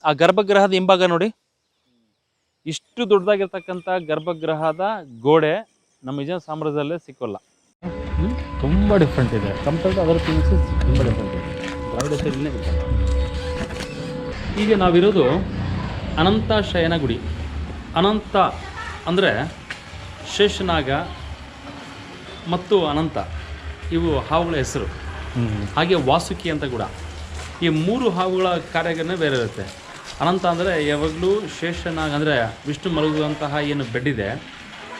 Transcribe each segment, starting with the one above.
ಆ ಗರ್ಭಗೃಹದ ಹಿಂಭಾಗ ನೋಡಿ, ಇಷ್ಟು ದೊಡ್ಡದಾಗಿರ್ತಕ್ಕಂಥ ಗರ್ಭಗೃಹದ ಗೋಡೆ ನಮ್ಮ ವಿಜಯನಗರ ಸಾಮ್ರಾಜ್ಯದಲ್ಲೇ ಸಿಕ್ಕೋಲ್ಲ. ತುಂಬ ಡಿಫ್ರೆಂಟ್ ಇದೆ ಕಂಪೇರ್ಡ್ ಟು ಅದರ್ ಥಿಂಗ್ಸ್. ತುಂಬ ಡಿಫ್ರೆಂಟ್ ಇದೆ, ದ್ರಾವಿಡ ಶೈಲಿನೇ ಇದೆ. ಈಗ ನಾವಿರೋದು ಅನಂತ ಶಯನ ಗುಡಿ. ಅನಂತ ಅಂದರೆ ಶೇಷನಾಗ ಮತ್ತು ಅನಂತ ಇವು ಹಾವುಗಳ ಹೆಸರು. ಹಾಗೆ ವಾಸುಕಿ ಅಂತ ಕೂಡ. ಈ ಮೂರು ಹಾವುಗಳ ಕಾರ್ಯಗಳನ್ನೇ ಬೇರೆ ಇರುತ್ತೆ. ಅನಂತ ಅಂದರೆ ಯಾವಾಗಲೂ ಶೇಷನಾಗ ಅಂದರೆ ವಿಷ್ಣು ಮಲಗುವಂತಹ ಏನು ಬೆಡ್ ಇದೆ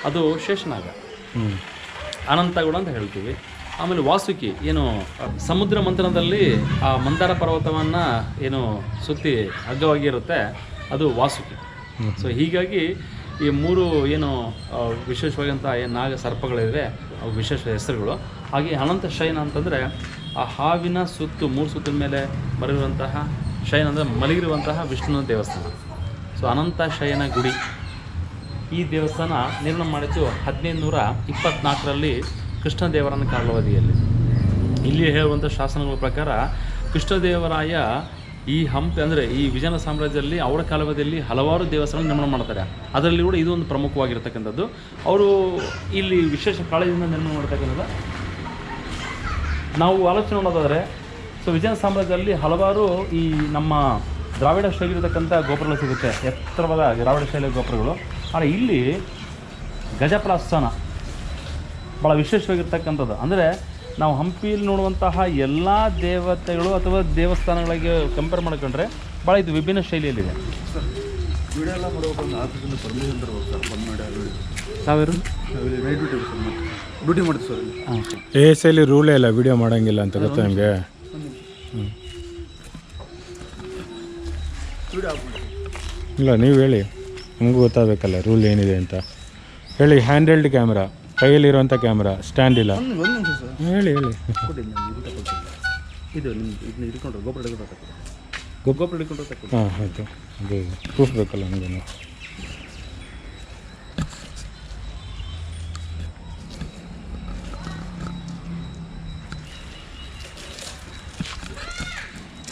ಅದು ಶೇಷನಾಗ. ಅನಂತಗೌಡ ಅಂತ ಹೇಳ್ತೀವಿ. ಆಮೇಲೆ ವಾಸುಕಿ ಏನು ಸಮುದ್ರ ಮಂಥನದಲ್ಲಿ ಆ ಮಂದಾರ ಪರ್ವತವನ್ನು ಏನು ಸುತ್ತಿ ಅಗ್ಗವಾಗಿರುತ್ತೆ ಅದು ವಾಸುಕಿ. ಸೊ ಹೀಗಾಗಿ ಈ ಮೂರು ಏನು ವಿಶೇಷವಾದಂಥ ಏನು ನಾಗ ಸರ್ಪಗಳಿವೆ ಅವು ವಿಶೇಷ ಹೆಸರುಗಳು. ಹಾಗೆ ಅನಂತ ಶಯನ ಅಂತಂದರೆ ಆ ಹಾವಿನ ಸುತ್ತು ಮೂರು ಸುತ್ತಿನ ಮೇಲೆ ಮಲಗಿರುವಂತಹ ಶಯನ ಅಂದರೆ ಮಲಗಿರುವಂತಹ ವಿಷ್ಣುವಿನ ದೇವಸ್ಥಾನ. ಸೊ ಅನಂತ ಶಯನ ಗುಡಿ ಈ ದೇವಸ್ಥಾನ ನಿರ್ಮಾಣ ಮಾಡಿದ್ದು 1524ರಲ್ಲಿ ಕೃಷ್ಣದೇವರಾಯನ ಕಾಲಾವಧಿಯಲ್ಲಿ. ಇಲ್ಲಿ ಹೇಳುವಂಥ ಶಾಸನಗಳ ಪ್ರಕಾರ ಕೃಷ್ಣದೇವರಾಯ ಈ ಹಂಪಿ ಅಂದರೆ ಈ ವಿಜಯನಗರ ಸಾಮ್ರಾಜ್ಯದಲ್ಲಿ ಅವರ ಕಾಲಾವಧಿಯಲ್ಲಿ ಹಲವಾರು ದೇವಸ್ಥಾನ ನಿರ್ಮಾಣ ಮಾಡ್ತಾರೆ. ಅದರಲ್ಲಿ ಕೂಡ ಇದು ಒಂದು ಪ್ರಮುಖವಾಗಿರ್ತಕ್ಕಂಥದ್ದು. ಅವರು ಇಲ್ಲಿ ವಿಶೇಷ ಕಾಳಜಿಯಿಂದ ನಿರ್ಮಾಣ ಮಾಡ್ತಕ್ಕಂಥದ್ದು. ನಾವು ಆಲೋಚನೆ ಮಾಡೋದಾದರೆ ಸೊ ವಿಜಯನಗರ ಸಾಮ್ರಾಜ್ಯದಲ್ಲಿ ಹಲವಾರು ಈ ನಮ್ಮ ದ್ರಾವಿಡ ಶೈಲಿ ಇರತಕ್ಕಂಥ ಗೋಪುರಗಳು ಸಿಗುತ್ತೆ, ಎತ್ತರವಾದ ದ್ರಾವಿಡ ಶೈಲಿಯ ಗೋಪುರಗಳು. ಆದರೆ ಇಲ್ಲಿ ಗಜಪ್ರಾಸ್ಥಾನ ಭಾಳ ವಿಶೇಷವಾಗಿರ್ತಕ್ಕಂಥದ್ದು. ಅಂದರೆ ನಾವು ಹಂಪಿಯಲ್ಲಿ ನೋಡುವಂತಹ ಎಲ್ಲ ದೇವತೆಗಳು ಅಥವಾ ದೇವಸ್ಥಾನಗಳಿಗೆ ಕಂಪೇರ್ ಮಾಡ್ಕೊಂಡ್ರೆ ಭಾಳ ಇದು ವಿಭಿನ್ನ ಶೈಲಿಯಲ್ಲಿದೆ. ವಿಡಿಯೋ ಎಲ್ಲ ಮಾಡ್ಬೇಕಂದ್ರೆ ಆಫೀಸಿಂದ ಪರ್ಮಿಷನ್ ತರ್ಬೇಕು ಸರ್. ಬಂದು ಮಾಡಿ ಸಾವಿರ ನೈಟ್ ಡ್ಯೂಟಿ ಸರ್, ಡ್ಯೂಟಿ ಮಾಡ್ತೀವಿ ಸರ್. ASL ರೂಲೇ ಇಲ್ಲ ವಿಡಿಯೋ ಮಾಡೋಂಗಿಲ್ಲ ಅಂತ ಗೊತ್ತಾ ನಿಮಗೆ? ಇಲ್ಲ ನೀವು ಹೇಳಿ, ನಮಗೂ ಗೊತ್ತಾಗಬೇಕಲ್ಲ ರೂಲ್ ಏನಿದೆ ಅಂತ ಹೇಳಿ. ಹ್ಯಾಂಡೆಲ್ಡ್ ಕ್ಯಾಮ್ರಾ, ಕೈಯಲ್ಲಿರುವಂಥ ಕ್ಯಾಮ್ರಾ, ಸ್ಟ್ಯಾಂಡ್ ಇಲ್ಲ. ಹೇಳಿ ಹೇಳಿ. ಇದು ಇದನ್ನ ಹಿಡ್ಕೊಂಡ್ರೆ ಗೋಪುರ ಹಿಡ್ಕೊಂಡ್ರೆ ಹಾಂ ಆಯಿತು. ಅದು ಪ್ರೂಫ್ ಬೇಕಲ್ಲ ನಮಗೇನು.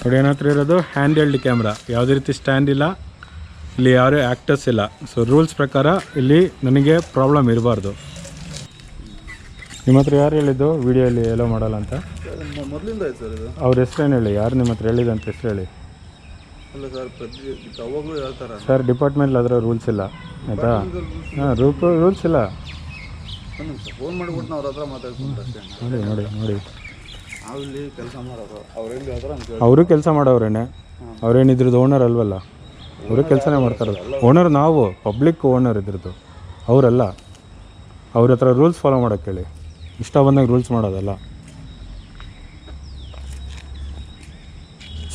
ನೋಡಿ ಏನತ್ರ ಇರೋದು ಹ್ಯಾಂಡೆಲ್ಡ್ ಕ್ಯಾಮ್ರಾ, ಯಾವುದೇ ರೀತಿ ಸ್ಟ್ಯಾಂಡ್ ಇಲ್ಲ, ಇಲ್ಲಿ ಯಾರೂ ಆ್ಯಕ್ಟರ್ಸ್ ಇಲ್ಲ. ಸೊ ರೂಲ್ಸ್ ಪ್ರಕಾರ ಇಲ್ಲಿ ನನಗೆ ಪ್ರಾಬ್ಲಮ್ ಇರಬಾರ್ದು. ನಿಮ್ಮ ಹತ್ರ ಯಾರು ಹೇಳಿದ್ದು ವಿಡಿಯೋಲಿ ಎಲ್ಲೋ ಮಾಡಲ್ಲ ಅಂತ? ಮೊದಲಿಂದ ಆಯ್ತು ಸರ್ ಇದು. ಅವ್ರ ಹೆಸ್ರೇನು ಹೇಳಿ, ಯಾರು ನಿಮ್ಮ ಹತ್ರ ಹೇಳಿದೆ ಅಂತ ಹೆಸರು ಹೇಳಿ. ಅಲ್ಲ ಸರ್, ಅವಾಗಲೂ ಹೇಳ್ತಾರೆ ಸರ್ ಡಿಪಾರ್ಟ್ಮೆಂಟ್ ಅದರ ರೂಲ್ಸ್ ಇಲ್ಲ ಆಯಿತಾ? ಹಾಂ ರೂಲ್ಸ್ ಇಲ್ಲ. ಫೋನ್ ಮಾಡಿಬಿಟ್ಟು ನಾವು ಅವ್ರ ಹತ್ರ ಮಾತಾಡ್ಕೊಂಡು ಅಷ್ಟೇ. ನೋಡಿ ನೋಡಿ ನೋಡಿ, ನಾವು ಇಲ್ಲಿ ಕೆಲಸ ಮಾಡೋರು, ಅವ್ರೇನು ಹೇಳ್ತಾರೆ ಅಂತ ಹೇಳಿ. ಅವರು ಕೆಲಸ ಮಾಡೋರೇನೆ, ಅವ್ರೇನು ಇದ್ರದ್ದು ಓನರ್ ಅಲ್ವಲ್ಲ, ಅವರು ಕೆಲಸನೇ ಮಾಡ್ತಾರಲ್ಲ. ಓನರ್ ನಾವು, ಪಬ್ಲಿಕ್ ಓನರ್ ಇದ್ರದ್ದು, ಅವರಲ್ಲ. ಅವ್ರ ಹತ್ರ ರೂಲ್ಸ್ ಫಾಲೋ ಮಾಡೋಕ್ಕೆ ಹೇಳಿ, ಇಷ್ಟ ಬಂದಾಗ ರೂಲ್ಸ್ ಮಾಡೋದಲ್ಲ.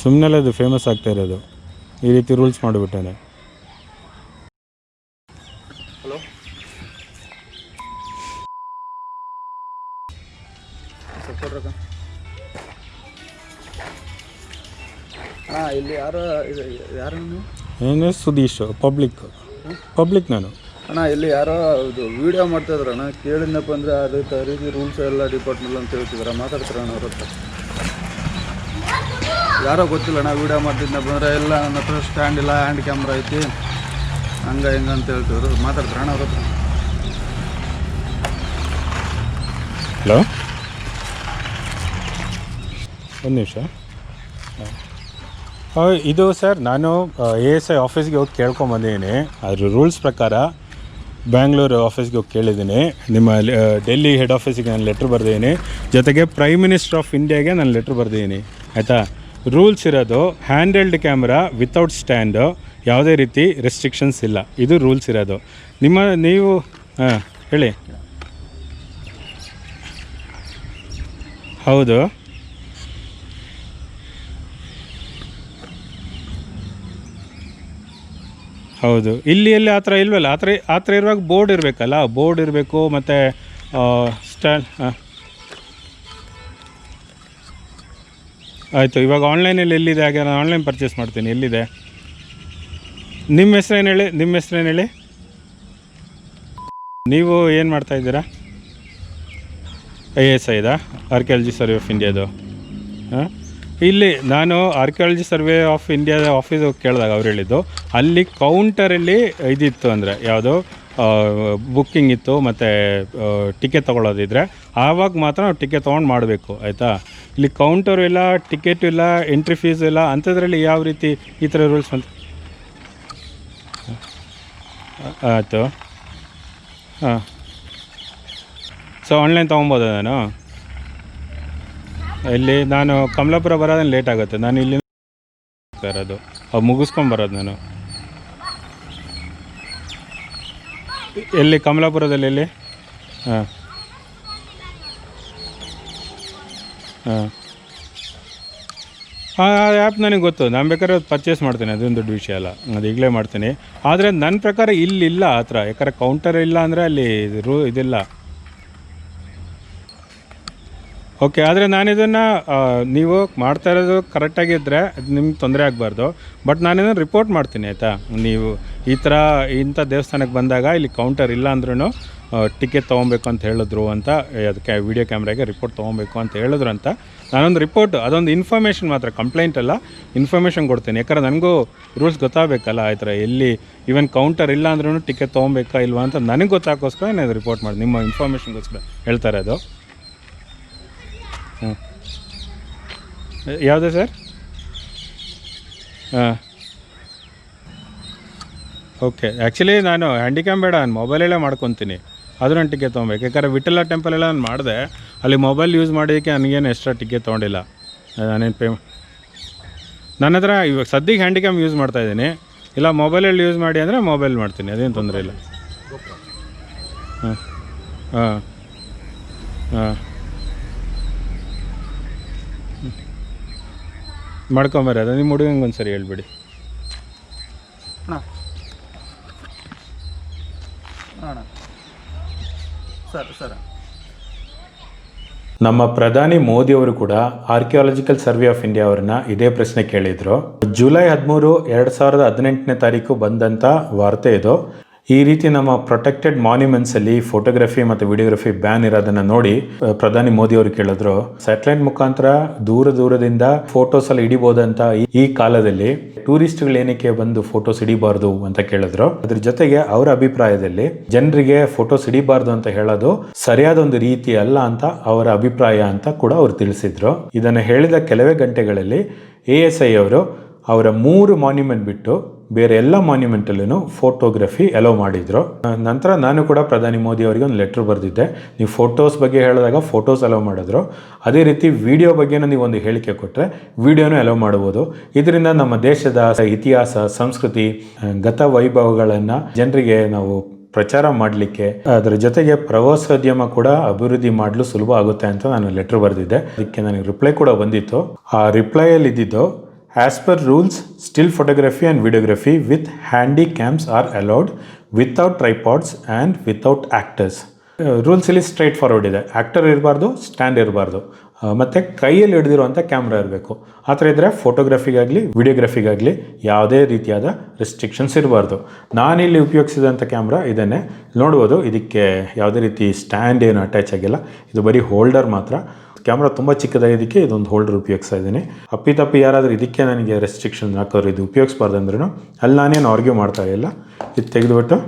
ಸುಮ್ಮನೆ ಅದು ಫೇಮಸ್ ಆಗ್ತಾ ಇರೋದು ಈ ರೀತಿ ರೂಲ್ಸ್ ಮಾಡಿಬಿಟ್ಟೇನೆ. ಹಲೋ ಸರ್, ಹಾಂ ಇಲ್ಲಿ ಯಾರು ನೀವು? ಏನು ಸುದೀಶ್, ಪಬ್ಲಿಕ್ ನಾನು. ಅಣ್ಣ ಇಲ್ಲಿ ಯಾರೋ ಇದು ವೀಡಿಯೋ ಮಾಡ್ತಾಯಿದ್ರು ಅಣ್ಣ, ಕೇಳಿದ್ನಪ್ಪ ಅಂದರೆ ಅದೇ ರೀತಿ ರೂಲ್ಸ್ ಎಲ್ಲ ಡಿಪಾರ್ಟ್ಮೆಂಟ್ ಅಂತ ಹೇಳ್ತಿದ್ದಾರೆ. ಮಾತಾಡ್ತಾರೆ ಅಣ್ಣ ಅವ್ರ ಹತ್ರ. ಯಾರೋ ಗೊತ್ತಿಲ್ಲ ಅಣ್ಣ, ವೀಡಿಯೋ ಮಾಡ್ತಿದ್ನಪ್ಪ ಅಂದರೆ ಎಲ್ಲ ನನ್ನ ಹತ್ರ ಸ್ಟ್ಯಾಂಡ್ ಇಲ್ಲ, ಹ್ಯಾಂಡ್ ಕ್ಯಾಮ್ರಾ ಐತಿ, ಹಂಗೆ ಹಿಂಗೆ ಅಂತ ಹೇಳ್ತಿದ್ರು. ಮಾತಾಡ್ತಾರೆ ಅಣ್ಣ ಅವ್ರ ಹತ್ರ. ಹಲೋ, ಒಂದು ನಿಮಿಷ. ಇದು ಸರ್, ನಾನು ASI ಆಫೀಸ್ಗೆ ಹೋಗಿ ಕೇಳ್ಕೊಂಬಂದಿದ್ದೀನಿ. ಅದ್ರ ರೂಲ್ಸ್ ಪ್ರಕಾರ ಬ್ಯಾಂಗ್ಳೂರು ಆಫೀಸ್ಗೆ ಹೋಗಿ ಕೇಳಿದ್ದೀನಿ. ನಿಮ್ಮ ಡೆಲ್ಲಿ ಹೆಡ್ ಆಫೀಸಿಗೆ ನಾನು ಲೆಟ್ರ್ ಬರೆದಿದ್ದೀನಿ, ಜೊತೆಗೆ ಪ್ರೈಮ್ ಮಿನಿಸ್ಟರ್ ಆಫ್ ಇಂಡಿಯಾಗೆ ನಾನು ಲೆಟ್ರ್ ಬರೆದಿದ್ದೀನಿ ಆಯಿತಾ. ರೂಲ್ಸ್ ಇರೋದು ಹ್ಯಾಂಡೆಲ್ಡ್ ಕ್ಯಾಮ್ರಾ ವಿತೌಟ್ ಸ್ಟ್ಯಾಂಡು, ಯಾವುದೇ ರೀತಿ ರೆಸ್ಟ್ರಿಕ್ಷನ್ಸ್ ಇಲ್ಲ, ಇದು ರೂಲ್ಸ್ ಇರೋದು. ನೀವು ಹಾಂ ಹೇಳಿ. ಹೌದು, ಹೌದು. ಇಲ್ಲಿ ಎಲ್ಲಿ ಆ ಥರ ಇಲ್ವಲ್ಲ, ಆ ಥರ ಇರುವಾಗ ಬೋರ್ಡ್ ಇರಬೇಕಲ್ಲ, ಬೋರ್ಡ್ ಇರಬೇಕು ಮತ್ತು ಸ್ಟ್ಯಾಂಡ್. ಹಾಂ ಆಯಿತು. ಇವಾಗ ಆನ್ಲೈನಲ್ಲಿ ಎಲ್ಲಿದೆ? ಹಾಗೆ ನಾನು ಆನ್ಲೈನ್ ಪರ್ಚೇಸ್ ಮಾಡ್ತೀನಿ. ಎಲ್ಲಿದೆ? ನಿಮ್ಮ ಹೆಸ್ರೇನು ಹೇಳಿ. ನೀವು ಏನು ಮಾಡ್ತಾಯಿದ್ದೀರಾ? ASI ಆರ್ಕಿಯಾಲಜಿ ಸರ್ವೆ ಆಫ್ ಇಂಡಿಯಾದು. ಹಾಂ, ಇಲ್ಲಿ ನಾನು ಆರ್ಕಿಯಾಲಜಿ ಸರ್ವೆ ಆಫ್ ಇಂಡಿಯಾದ ಆಫೀಸ್ ಕೇಳಿದಾಗ ಅವ್ರು ಹೇಳಿದ್ದು ಅಲ್ಲಿ ಕೌಂಟರಲ್ಲಿ ಇದಿತ್ತು ಅಂದರೆ ಯಾವುದು ಬುಕ್ಕಿಂಗ್ ಇತ್ತು ಮತ್ತು ಟಿಕೆಟ್ ತೊಗೊಳೋದಿದ್ರೆ ಆವಾಗ ಮಾತ್ರ ನಾವು ಟಿಕೆಟ್ ತೊಗೊಂಡು ಮಾಡಬೇಕು ಆಯಿತಾ. ಇಲ್ಲಿ ಕೌಂಟರು ಇಲ್ಲ, ಟಿಕೆಟು ಇಲ್ಲ, ಎಂಟ್ರಿ ಫೀಸ್ ಇಲ್ಲ, ಅಂಥದ್ರಲ್ಲಿ ಯಾವ ರೀತಿ ಈ ಥರ ರೂಲ್ಸ್ ಬಂತು? ಆಯಿತು. ಹಾಂ, ಸೊ ಆನ್ಲೈನ್ ತೊಗೊಬೋದು ನಾನು? ಇಲ್ಲಿ ನಾನು ಕಮಲಾಪುರ ಬರೋದನ್ನು ಲೇಟ್ ಆಗುತ್ತೆ, ನಾನು ಇಲ್ಲಿ ಬರೋದು ಅದು ಮುಗಿಸ್ಕೊಂಬರೋದು ನಾನು. ಎಲ್ಲಿ ಕಮಲಾಪುರದಲ್ಲಿ ಎಲ್ಲಿ? ಹಾಂ ಹಾಂ ಆ ಆ್ಯಪ್ ನನಗೆ ಗೊತ್ತು, ನಾನು ಬೇಕಾದ್ರೆ ಅದು ಪರ್ಚೇಸ್ ಮಾಡ್ತೀನಿ, ಅದೊಂದು ದೊಡ್ಡ ವಿಷಯ ಅಲ್ಲ, ಅದು ಈಗಲೇ ಮಾಡ್ತೀನಿ. ಆದರೆ ನನ್ನ ಪ್ರಕಾರ ಇಲ್ಲಿಲ್ಲ ಆ ಥರ, ಯಾಕಂದ್ರೆ ಕೌಂಟರ್ ಇಲ್ಲ ಅಂದರೆ ಅಲ್ಲಿ ಇದಿಲ್ಲ. ಓಕೆ, ಆದರೆ ನಾನಿದನ್ನು ನೀವು ಮಾಡ್ತಾ ಇರೋದು ಕರೆಕ್ಟಾಗಿದ್ದರೆ ಅದು ನಿಮ್ಗೆ ತೊಂದರೆ ಆಗಬಾರ್ದು. ಬಟ್ ನಾನಿದನ್ನು ರಿಪೋರ್ಟ್ ಮಾಡ್ತೀನಿ ಆಯಿತಾ. ನೀವು ಈ ಥರ ಇಂಥ ದೇವಸ್ಥಾನಕ್ಕೆ ಬಂದಾಗ ಇಲ್ಲಿ ಕೌಂಟರ್ ಇಲ್ಲ ಅಂದ್ರೂ ಟಿಕೆಟ್ ತೊಗೊಬೇಕು ಅಂತ ಹೇಳಿದ್ರು ಅಂತ, ಅದಕ್ಕೆ ವೀಡಿಯೋ ಕ್ಯಾಮ್ರಾಗೆ ರಿಪೋರ್ಟ್ ತೊಗೊಬೇಕು ಅಂತ ಹೇಳಿದ್ರು ಅಂತ ನಾನೊಂದು ರಿಪೋರ್ಟ್, ಅದೊಂದು ಇನ್ಫಾರ್ಮೇಷನ್ ಮಾತ್ರ, ಕಂಪ್ಲೇಂಟ್ ಅಲ್ಲ, ಇನ್ಫಾರ್ಮೇಷನ್ ಕೊಡ್ತೀನಿ. ಯಾಕಂದ್ರೆ ನನಗೂ ರೂಲ್ಸ್ ಗೊತ್ತಾಗಬೇಕಲ್ಲ ಆ ಥರ. ಎಲ್ಲಿ ಈವನ್ ಕೌಂಟರ್ ಇಲ್ಲ ಅಂದ್ರೂ ಟಿಕೆಟ್ ತೊಗೊಬೇಕಾ ಇಲ್ವಾ ಅಂತ ನನಗೆ ಗೊತ್ತಾಗೋಸ್ಕರ ನಾನು ರಿಪೋರ್ಟ್ ಮಾಡಿ, ನಿಮ್ಮ ಇನ್ಫಾರ್ಮೇಷನ್ಗೋಸ್ಕರ ಹೇಳ್ತಾರೆ ಅದು. ಹಾಂ, ಯಾವುದೇ ಸರ್? ಹಾಂ, ಓಕೆ. ಆ್ಯಕ್ಚುಲಿ ನಾನು ಹ್ಯಾಂಡಿಕ್ಯಾಮ್ ಬೇಡ, ನಾನು ಮೊಬೈಲಲ್ಲೇ ಮಾಡ್ಕೊತೀನಿ, ಅದು ನಾನು ಟಿಕೆಟ್ ತೊಗೊಬೇಕು. ಯಾಕಂದರೆ ವಿಠಲ ಟೆಂಪಲೆಲ್ಲ ನಾನು ಮಾಡಿದೆ, ಅಲ್ಲಿ ಮೊಬೈಲ್ ಯೂಸ್ ಮಾಡೋದಕ್ಕೆ ನನಗೇನು ಎಕ್ಸ್ಟ್ರಾ ಟಿಕೆಟ್ ತೊಗೊಂಡಿಲ್ಲ. ನಾನೇನು ನನ್ನ ಹತ್ರ ಇವಾಗ ಸದ್ಯಕ್ಕೆ ಹ್ಯಾಂಡಿಕ್ಯಾಮ್ ಯೂಸ್ ಮಾಡ್ತಾಯಿದ್ದೀನಿ, ಇಲ್ಲ ಮೊಬೈಲಲ್ಲಿ ಯೂಸ್ ಮಾಡಿ ಅಂದರೆ ಮೊಬೈಲ್ ಮಾಡ್ತೀನಿ, ಅದೇನು ತೊಂದರೆ ಇಲ್ಲ. ಹಾಂ ಹಾಂ ಹಾಂ ಮಾಡ್ಕೊಂಬರ್ರಿ, ಅದು ನಿಮ್ಮ ಹುಡುಗಂಗೆ ಒಂದು ಸರಿ ಹೇಳ್ಬಿಡಿ. ಸರ್ ನಮ್ಮ ಪ್ರಧಾನಿ ಮೋದಿಯವರು ಕೂಡ ಆರ್ಕಿಯಾಲಜಿಕಲ್ ಸರ್ವೆ ಆಫ್ ಇಂಡಿಯಾ ಅವ್ರನ್ನ ಇದೇ ಪ್ರಶ್ನೆ ಕೇಳಿದ್ರು. ಜುಲೈ 13, 2018 ಬಂದಂಥ ವಾರ್ತೆ ಇದು. ಈ ರೀತಿ ನಮ್ಮ ಪ್ರೊಟೆಕ್ಟೆಡ್ ಮಾನ್ಯುಮೆಂಟ್ಸಲ್ಲಿ ಫೋಟೋಗ್ರಫಿ ಮತ್ತು ವಿಡಿಯೋಗ್ರಫಿ ಬ್ಯಾನ್ ಇರೋದನ್ನು ನೋಡಿ ಪ್ರಧಾನಿ ಮೋದಿ ಅವರು ಕೇಳಿದ್ರು, ಸ್ಯಾಟಲೈಟ್ ಮುಖಾಂತರ ದೂರದಿಂದ ಫೋಟೋಸ್ ಎಲ್ಲ ಹಿಡಿಬೋದಂತ ಈ ಕಾಲದಲ್ಲಿ ಟೂರಿಸ್ಟ್ಗಳು ಏನಕ್ಕೆ ಬಂದು ಫೋಟೋಸ್ ಹಿಡಿಬಾರ್ದು ಅಂತ ಕೇಳಿದ್ರು. ಅದ್ರ ಜೊತೆಗೆ ಅವರ ಅಭಿಪ್ರಾಯದಲ್ಲಿ ಜನರಿಗೆ ಫೋಟೋಸ್ ಹಿಡಿಬಾರ್ದು ಅಂತ ಹೇಳೋದು ಸರಿಯಾದ ಒಂದು ರೀತಿ ಅಲ್ಲ ಅಂತ ಅವರ ಅಭಿಪ್ರಾಯ ಅಂತ ಕೂಡ ಅವರು ತಿಳಿಸಿದ್ರು. ಇದನ್ನು ಹೇಳಿದ ಕೆಲವೇ ಗಂಟೆಗಳಲ್ಲಿ ASI ಅವರು ಅವರ 3 ಮಾನ್ಯುಮೆಂಟ್ ಬಿಟ್ಟು ಬೇರೆ ಎಲ್ಲ ಮಾನ್ಯುಮೆಂಟಲ್ಲೂ ಫೋಟೋಗ್ರಫಿ ಅಲೋ ಮಾಡಿದರು. ನಂತರ ನಾನು ಕೂಡ ಪ್ರಧಾನಿ ಮೋದಿ ಅವರಿಗೆ ಒಂದು ಲೆಟ್ರ್ ಬರೆದಿದ್ದೆ. ನೀವು ಫೋಟೋಸ್ ಬಗ್ಗೆ ಹೇಳಿದಾಗ ಫೋಟೋಸ್ ಅಲೋ ಮಾಡಿದ್ರು, ಅದೇ ರೀತಿ ವಿಡಿಯೋ ಬಗ್ಗೆನೂ ನೀವು ಒಂದು ಹೇಳಿಕೆ ಕೊಟ್ಟರೆ ವಿಡಿಯೋನೂ ಅಲೋ ಮಾಡ್ಬೋದು. ಇದರಿಂದ ನಮ್ಮ ದೇಶದ ಇತಿಹಾಸ, ಸಂಸ್ಕೃತಿ, ಗತ ವೈಭವಗಳನ್ನು ಜನರಿಗೆ ನಾವು ಪ್ರಚಾರ ಮಾಡಲಿಕ್ಕೆ, ಅದರ ಜೊತೆಗೆ ಪ್ರವಾಸೋದ್ಯಮ ಕೂಡ ಅಭಿವೃದ್ಧಿ ಮಾಡಲು ಸುಲಭ ಆಗುತ್ತೆ ಅಂತ ನಾನು ಲೆಟ್ರ್ ಬರೆದಿದ್ದೆ. ಅದಕ್ಕೆ ನನಗೆ ರಿಪ್ಲೈ ಕೂಡ ಬಂದಿತ್ತು. ಆ ರಿಪ್ಲೈಯಲ್ಲಿ ಇದ್ದಿದ್ದು, As per rules, still photography and videography with handy cams are allowed without tripods and without actors. Rules ಇಲ್ಲಿ ಸ್ಟ್ರೈಟ್ ಫಾರ್ವರ್ಡ್ ಇದೆ. ಆ್ಯಕ್ಟರ್ ಇರಬಾರ್ದು, ಸ್ಟ್ಯಾಂಡ್ ಇರಬಾರ್ದು, ಮತ್ತು ಕೈಯಲ್ಲಿ ಹಿಡಿದಿರುವಂಥ ಕ್ಯಾಮ್ರಾ ಇರಬೇಕು. ಆ ಥರ ಇದ್ದರೆ ಫೋಟೋಗ್ರಫಿಗಾಗಲಿ ವಿಡಿಯೋಗ್ರಫಿಗಾಗಲಿ ಯಾವುದೇ ರೀತಿಯಾದ ರೆಸ್ಟ್ರಿಕ್ಷನ್ಸ್ ಇರಬಾರ್ದು. ನಾನಿಲ್ಲಿ ಉಪಯೋಗಿಸಿದಂಥ ಕ್ಯಾಮ್ರಾ ಇದನ್ನೇ ನೋಡ್ಬೋದು. ಇದಕ್ಕೆ ಯಾವುದೇ ರೀತಿ ಸ್ಟ್ಯಾಂಡ್ ಏನು ಅಟ್ಯಾಚ್ ಆಗಿಲ್ಲ, ಇದು ಬರೀ ಹೋಲ್ಡರ್ ಮಾತ್ರ. ಕ್ಯಾಮ್ರಾ ತುಂಬ ಚಿಕ್ಕದಾಗಿದ್ದಕ್ಕೆ ಇದೊಂದು ಹೋಲ್ಡರ್ ಉಪಯೋಗಿಸ್ತಾ ಇದ್ದೀನಿ. ಅಪ್ಪಿತಪ್ಪಿ ಯಾರಾದರೂ ಇದಕ್ಕೆ ನನಗೆ ರೆಸ್ಟ್ರಿಕ್ಷನ್ ಹಾಕೋರು ಇದು ಉಪಯೋಗಿಸ್ಬಾರ್ದು ಅಂದ್ರೂ ಅಲ್ಲಿ ನಾನೇನು ಆರ್ಗ್ಯೂ ಮಾಡ್ತಾ ಇಲ್ಲ. ಇದು ತೆಗೆದುಬಿಟ್ಟು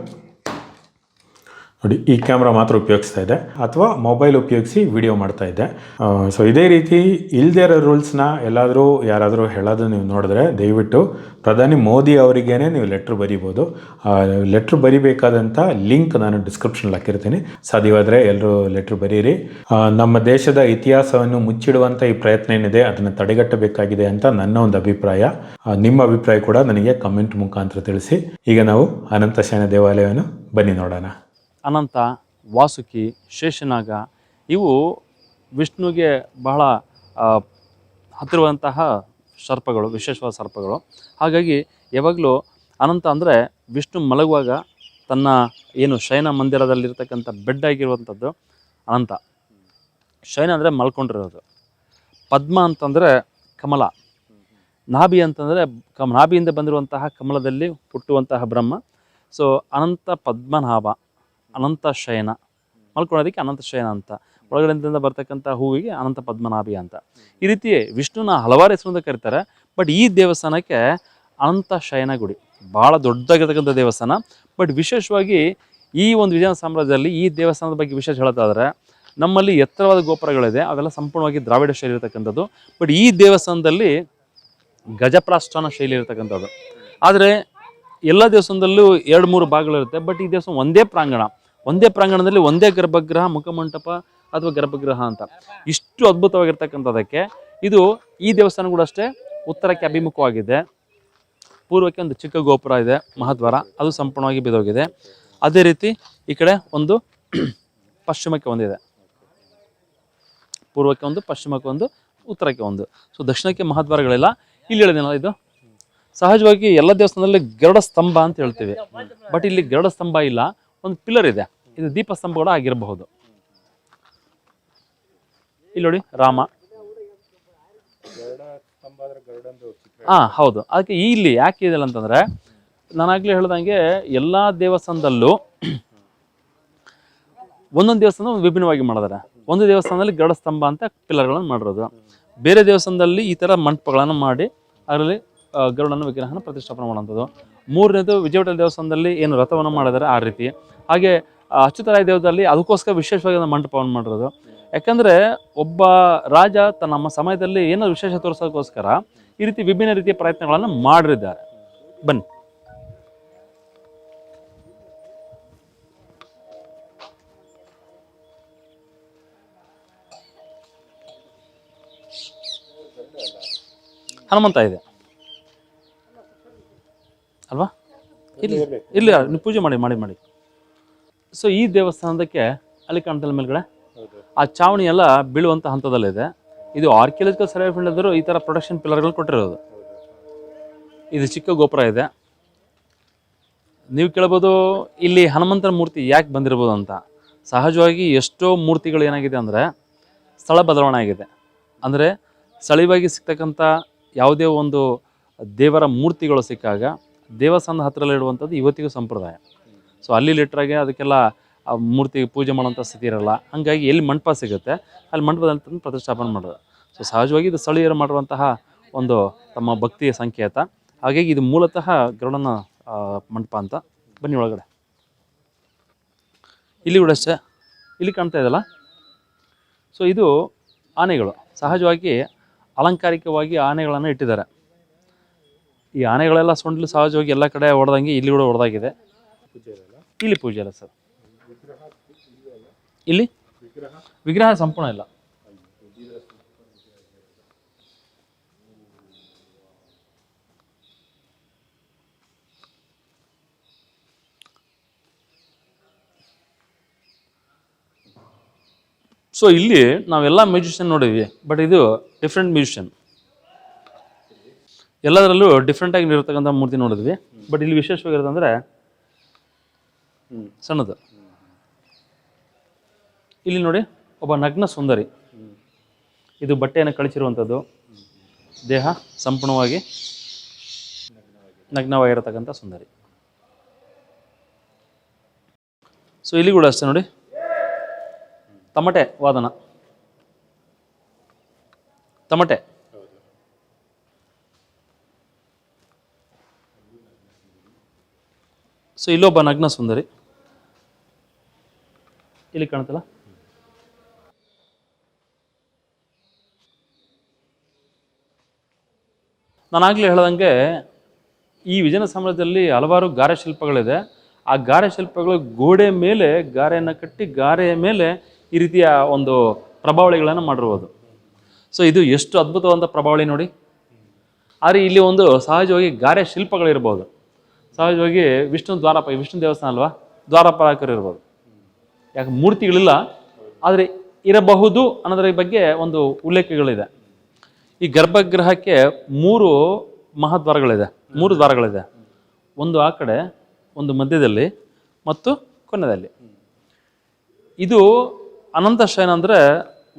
ನೋಡಿ, ಈ ಕ್ಯಾಮ್ರಾ ಮಾತ್ರ ಉಪಯೋಗಿಸ್ತಾ ಇದೆ, ಅಥವಾ ಮೊಬೈಲ್ ಉಪಯೋಗಿಸಿ ವಿಡಿಯೋ ಮಾಡ್ತಾ ಇದ್ದೆ. ಸೊ ಇದೇ ರೀತಿ ಇಲ್ಲದೇ ಇರೋ ರೂಲ್ಸ್ನ ಯಾರಾದರೂ ಹೇಳೋದು ನೀವು ನೋಡಿದ್ರೆ ದಯವಿಟ್ಟು ಪ್ರಧಾನಿ ಮೋದಿ ಅವರಿಗೇನೆ ನೀವು ಲೆಟ್ರ್ ಬರೀಬೋದು. ಲೆಟ್ರ್ ಬರಿಬೇಕಾದಂಥ ಲಿಂಕ್ ನಾನು ಡಿಸ್ಕ್ರಿಪ್ಷನಲ್ಲಿ ಹಾಕಿರ್ತೀನಿ. ಸಾಧ್ಯವಾದರೆ ಎಲ್ಲರೂ ಲೆಟ್ರ್ ಬರೀರಿ. ನಮ್ಮ ದೇಶದ ಇತಿಹಾಸವನ್ನು ಮುಚ್ಚಿಡುವಂಥ ಈ ಪ್ರಯತ್ನ ಏನಿದೆ ಅದನ್ನು ತಡೆಗಟ್ಟಬೇಕಾಗಿದೆ ಅಂತ ನನ್ನ ಒಂದು ಅಭಿಪ್ರಾಯ. ನಿಮ್ಮ ಅಭಿಪ್ರಾಯ ಕೂಡ ನನಗೆ ಕಮೆಂಟ್ ಮುಖಾಂತರ ತಿಳಿಸಿ. ಈಗ ನಾವು ಅನಂತಶಯನ ದೇವಾಲಯವನ್ನು ಬನ್ನಿ ನೋಡೋಣ. ಅನಂತ, ವಾಸುಕಿ, ಶೇಷನಾಗ ಇವು ವಿಷ್ಣುವಿಗೆ ಬಹಳ ಹತ್ತಿರುವಂತಹ ಸರ್ಪಗಳು, ವಿಶೇಷವಾದ ಸರ್ಪಗಳು. ಹಾಗಾಗಿ ಯಾವಾಗಲೂ ಅನಂತ ಅಂದರೆ ವಿಷ್ಣು ಮಲಗುವಾಗ ತನ್ನ ಏನು ಶಯನ ಮಂದಿರದಲ್ಲಿರ್ತಕ್ಕಂಥ ಬೆಡ್ ಆಗಿರುವಂಥದ್ದು ಅನಂತ. ಶಯನ ಅಂದರೆ ಮಲ್ಕೊಂಡಿರೋದು. ಪದ್ಮ ಅಂತಂದರೆ ಕಮಲ. ನಾಭಿ ಅಂತಂದರೆ ನಾಭಿಯಿಂದ ಬಂದಿರುವಂತಹ ಕಮಲದಲ್ಲಿ ಹುಟ್ಟುವಂತಹ ಬ್ರಹ್ಮ. ಸೊ ಅನಂತ ಪದ್ಮನಾಭ, ಅನಂತ ಶಯನ, ಮಲ್ಕೊಳ್ಳೋದಕ್ಕೆ ಅನಂತ ಶಯನ ಅಂತ. ಒಳಗಡೆಯಿಂದ ಬರ್ತಕ್ಕಂಥ ಹೂವಿಗೆ ಅನಂತ ಪದ್ಮನಾಭಿ ಅಂತ. ಈ ರೀತಿ ವಿಷ್ಣುನ ಹಲವಾರು ಹೆಸರಿಂದ ಕರೀತಾರೆ. ಬಟ್ ಈ ದೇವಸ್ಥಾನಕ್ಕೆ ಅನಂತ ಶಯನ ಗುಡಿ, ಭಾಳ ದೊಡ್ಡದಾಗಿರ್ತಕ್ಕಂಥ ದೇವಸ್ಥಾನ. ಬಟ್ ವಿಶೇಷವಾಗಿ ಈ ಒಂದು ವಿಜಯನಗರ ಸಾಮ್ರಾಜ್ಯದಲ್ಲಿ ಈ ದೇವಸ್ಥಾನದ ಬಗ್ಗೆ ವಿಶೇಷ ಹೇಳೋದಾದ್ರೆ, ನಮ್ಮಲ್ಲಿ ಎತ್ತರವಾದ ಗೋಪುರಗಳಿದೆ, ಅವೆಲ್ಲ ಸಂಪೂರ್ಣವಾಗಿ ದ್ರಾವಿಡ ಶೈಲಿ ಇರತಕ್ಕಂಥದ್ದು. ಬಟ್ ಈ ದೇವಸ್ಥಾನದಲ್ಲಿ ಗಜಪ್ರಾಷ್ಠಾನ ಶೈಲಿ ಇರತಕ್ಕಂಥದ್ದು. ಆದರೆ ಎಲ್ಲ ದೇವಸ್ಥಾನದಲ್ಲೂ 2-3 ಭಾಗಗಳಿರುತ್ತೆ. ಬಟ್ ಈ ದೇವಸ್ಥಾನ ಒಂದೇ ಪ್ರಾಂಗಣದಲ್ಲಿ ಒಂದೇ ಗರ್ಭಗೃಹ, ಮುಖಮಂಟಪ ಅಥವಾ ಗರ್ಭಗೃಹ ಅಂತ ಇಷ್ಟು ಅದ್ಭುತವಾಗಿರ್ತಕ್ಕಂಥದ್ದಕ್ಕೆ ಇದು ಈ ದೇವಸ್ಥಾನ ಕೂಡ ಅಷ್ಟೇ ಉತ್ತರಕ್ಕೆ ಅಭಿಮುಖವಾಗಿದೆ. ಪೂರ್ವಕ್ಕೆ ಒಂದು ಚಿಕ್ಕ ಗೋಪುರ ಇದೆ, ಮಹಾದ್ವಾರ, ಅದು ಸಂಪೂರ್ಣವಾಗಿ ಬಿದ್ದೋಗಿದೆ. ಅದೇ ರೀತಿ ಈ ಕಡೆ ಒಂದು ಪಶ್ಚಿಮಕ್ಕೆ ಒಂದಿದೆ, ಪೂರ್ವಕ್ಕೆ ಒಂದು, ಪಶ್ಚಿಮಕ್ಕೆ ಒಂದು, ಉತ್ತರಕ್ಕೆ ಒಂದು. ಸೊ ದಕ್ಷಿಣಕ್ಕೆ ಮಹಾದ್ವಾರಗಳಿಲ್ಲ. ಇಲ್ಲಿ ಹೇಳಿದೆನಲ್ಲ, ಇದು ಸಹಜವಾಗಿ ಎಲ್ಲ ದೇವಸ್ಥಾನದಲ್ಲಿ ಗರುಡ ಸ್ತಂಭ ಅಂತ ಹೇಳ್ತೀವಿ. ಬಟ್ ಇಲ್ಲಿ ಗರುಡ ಸ್ತಂಭ ಇಲ್ಲ, ಒಂದು ಪಿಲ್ಲರ್ ಇದೆ. ಇದು ದೀಪ ಸ್ತಂಭ ಕೂಡ ಆಗಿರಬಹುದು. ಇಲ್ಲಿ ನೋಡಿ ರಾಮ, ಹೌದು. ಅದಕ್ಕೆ ಇಲ್ಲಿ ಯಾಕೆ ಇದೆಯಲ್ಲ ಅಂತಂದ್ರೆ, ನಾನಾಗ್ಲೇ ಹೇಳ್ದಂಗೆ ಎಲ್ಲ ದೇವಸ್ಥಾನದಲ್ಲೂ ಒಂದೊಂದು ದೇವಸ್ಥಾನ ವಿಭಿನ್ನವಾಗಿ ಮಾಡಿದ್ದಾರೆ. ಒಂದು ದೇವಸ್ಥಾನದಲ್ಲಿ ಗರುಡ ಸ್ತಂಭ ಅಂತ ಪಿಲ್ಲರ್ಗಳನ್ನು ಮಾಡಿರೋದು, ಬೇರೆ ದೇವಸ್ಥಾನದಲ್ಲಿ ಈ ಥರ ಮಂಟಪಗಳನ್ನು ಮಾಡಿ ಅದರಲ್ಲಿ ಗರುಡನ ವಿಗ್ರಹನ ಪ್ರತಿಷ್ಠಾಪನೆ ಮಾಡುವಂಥದ್ದು. ಮೂರನೇದು ವಿಜಯವಾಡ ದೇವಸ್ಥಾನದಲ್ಲಿ ಏನು ರಥವನ್ನು ಮಾಡಿದ್ದಾರೆ ಆ ರೀತಿ. ಹಾಗೆ ಅಚ್ಯುತರಾಯ ದೇವದಲ್ಲಿ ಅದಕ್ಕೋಸ್ಕರ ವಿಶೇಷವಾಗಿ ಮಂಟಪವನ್ನು ಮಾಡಿರೋದು. ಯಾಕಂದರೆ ಒಬ್ಬ ರಾಜ ತನ್ನ ಸಮಯದಲ್ಲಿ ಏನೋ ವಿಶೇಷ ತೋರಿಸೋದಕ್ಕೋಸ್ಕರ ಈ ರೀತಿ ವಿಭಿನ್ನ ರೀತಿಯ ಪ್ರಯತ್ನಗಳನ್ನು ಮಾಡಿದ್ದಾರೆ. ಬನ್ನಿ. ಹನುಮಂತ ಇದೆ ಅಲ್ವಾ? ಇಲ್ಲಿ ಇಲ್ಲಿ ನೀವು ಪೂಜೆ ಮಾಡಿ. ಸೊ ಈ ದೇವಸ್ಥಾನದಕ್ಕೆ ಅಲ್ಲಿ ಕಾಣ್ತಲ್ಲ ಮೇಲ್ಗಡೆ ಆ ಚಾವಣಿ ಎಲ್ಲ ಬೀಳುವಂಥ ಹಂತದಲ್ಲಿದೆ. ಇದು ಆರ್ಕಿಯಾಲಜಿಕಲ್ ಸರ್ವೆ ಆಫ್ ಇಂಡಿಯಾದವರು ಈ ಥರ ಪ್ರೊಟೆಕ್ಷನ್ ಪಿಲ್ಲರ್ಗಳು ಕೊಟ್ಟಿರೋದು. ಇದು ಚಿಕ್ಕ ಗೋಪುರ ಇದೆ. ನೀವು ಕೇಳ್ಬೋದು ಇಲ್ಲಿ ಹನುಮಂತನ ಮೂರ್ತಿ ಯಾಕೆ ಬಂದಿರ್ಬೋದು ಅಂತ. ಸಹಜವಾಗಿ ಎಷ್ಟೋ ಮೂರ್ತಿಗಳು ಏನಾಗಿದೆ ಅಂದರೆ ಸ್ಥಳ ಬದಲಾವಣೆ ಆಗಿದೆ. ಅಂದರೆ ಸ್ಥಳೀಯವಾಗಿ ಸಿಗ್ತಕ್ಕಂಥ ಯಾವುದೇ ಒಂದು ದೇವರ ಮೂರ್ತಿಗಳು ಸಿಕ್ಕಾಗ ದೇವಸ್ಥಾನದ ಹತ್ತಿರದಲ್ಲಿ ಇಡುವಂಥದ್ದು ಇವತ್ತಿಗೂ ಸಂಪ್ರದಾಯ. ಸೊ ಅಲ್ಲಿ ಲಿಟ್ರಾಗೆ ಅದಕ್ಕೆಲ್ಲ ಆ ಮೂರ್ತಿ ಪೂಜೆ ಮಾಡೋಂಥ ಸ್ಥಿತಿ ಇರಲ್ಲ. ಹಾಗಾಗಿ ಎಲ್ಲಿ ಮಂಟಪ ಸಿಗುತ್ತೆ ಅಲ್ಲಿ ಮಂಟಪದಲ್ಲಿ ತಂದು ಪ್ರತಿಷ್ಠಾಪನೆ ಮಾಡೋದು. ಸೊ ಸಹಜವಾಗಿ ಇದು ಸ್ಥಳೀಯರು ಮಾಡುವಂತಹ ಒಂದು ತಮ್ಮ ಭಕ್ತಿಯ ಸಂಕೇತ. ಹಾಗಾಗಿ ಇದು ಮೂಲತಃ ಗರುಡನ ಮಂಟಪ ಅಂತ. ಬನ್ನಿ ಒಳಗಡೆ. ಇಲ್ಲಿ ಕೂಡ ಅಷ್ಟೇ, ಇಲ್ಲಿ ಕಾಣ್ತಾ ಇದೆಯಲ್ಲ, ಸೊ ಇದು ಆನೆಗಳು. ಸಹಜವಾಗಿ ಅಲಂಕಾರಿಕವಾಗಿ ಆನೆಗಳನ್ನು ಇಟ್ಟಿದ್ದಾರೆ. ಈ ಆನೆಗಳೆಲ್ಲ ಸೊಂಡ್ಲು ಸಹಜವಾಗಿ ಎಲ್ಲ ಕಡೆ ಹೊಡೆದಂಗೆ ಇಲ್ಲಿ ಕೂಡ ಹೊಡೆದಾಗಿದೆ. ಇಲ್ಲಿ ಪೂಜೆ ಇಲ್ಲ ಸರ್. ಇಲ್ಲಿ ವಿಗ್ರಹ ಸಂಪೂರ್ಣ ಇಲ್ಲ. ಸೊ ಇಲ್ಲಿ ನಾವೆಲ್ಲ ಮ್ಯೂಸಿಷಿಯನ್ ನೋಡಿದ್ವಿ, ಬಟ್ ಇದು ಡಿಫ್ರೆಂಟ್ ಮ್ಯೂಸಿಷಿಯನ್. ಎಲ್ಲದರಲ್ಲೂ ಡಿಫ್ರೆಂಟಾಗಿ ಇರತಕ್ಕಂಥ ಮೂರ್ತಿ ನೋಡಿದ್ವಿ. ಬಟ್ ಇಲ್ಲಿ ವಿಶೇಷವಾಗಿರೋದಂದರೆ ಸಣ್ಣದು. ಇಲ್ಲಿ ನೋಡಿ ಒಬ್ಬ ನಗ್ನ ಸುಂದರಿ. ಇದು ಬಟ್ಟೆಯನ್ನು ಕಳಿಸಿರುವಂಥದ್ದು. ದೇಹ ಸಂಪೂರ್ಣವಾಗಿ ನಗ್ನವಾಗಿರತಕ್ಕಂಥ ಸುಂದರಿ. ಸೊ ಇಲ್ಲಿ ಕೂಡ ಅಷ್ಟೇ ನೋಡಿ, ತಮಟೆ ವಾದನ, ತಮಟೆ. ಸೊ ಇಲ್ಲೊಬ್ಬ ನಗ್ನ ಸುಂದರಿ ಇಲ್ಲಿ ಕಾಣುತ್ತಲ್ಲ. ನಾನಾಗಲೇ ಹೇಳ್ದಂಗೆ ಈ ವಿಜಯನಗರ ಸಾಮ್ರಾಜ್ಯದಲ್ಲಿ ಹಲವಾರು ಗಾರೆ ಶಿಲ್ಪಗಳಿದೆ. ಆ ಗಾರೆ ಶಿಲ್ಪಗಳು ಗೋಡೆ ಮೇಲೆ ಗಾರೆಯನ್ನು ಕಟ್ಟಿ ಗಾರೆಯ ಮೇಲೆ ಈ ರೀತಿಯ ಒಂದು ಪ್ರಭಾವಳಿಗಳನ್ನು ಮಾಡಿರ್ಬೋದು. ಸೊ ಇದು ಎಷ್ಟು ಅದ್ಭುತವಾದ ಪ್ರಭಾವಳಿ ನೋಡಿ. ಆದರೆ ಇಲ್ಲಿ ಒಂದು ಸಹಜವಾಗಿ ಗಾರೆ ಶಿಲ್ಪಗಳಿರ್ಬೋದು. ಸಹಜವಾಗಿ ವಿಷ್ಣು ದೇವಸ್ಥಾನ ಅಲ್ವಾ, ದ್ವಾರಪಾಲಕರು ಇರ್ಬೋದು. ಯಾಕೆ ಮೂರ್ತಿಗಳಿಲ್ಲ, ಆದರೆ ಇರಬಹುದು ಅನ್ನೋದ್ರ ಬಗ್ಗೆ ಒಂದು ಉಲ್ಲೇಖಗಳಿದೆ. ಈ ಗರ್ಭಗೃಹಕ್ಕೆ 3 ಮಹಾದ್ವಾರಗಳಿದೆ, 3 ದ್ವಾರಗಳಿದೆ. ಒಂದು ಆ ಕಡೆ, ಒಂದು ಮಧ್ಯದಲ್ಲಿ ಮತ್ತು ಕೊನೆಯಲ್ಲಿ. ಇದು ಅನಂತ ಶಯನ ಅಂದರೆ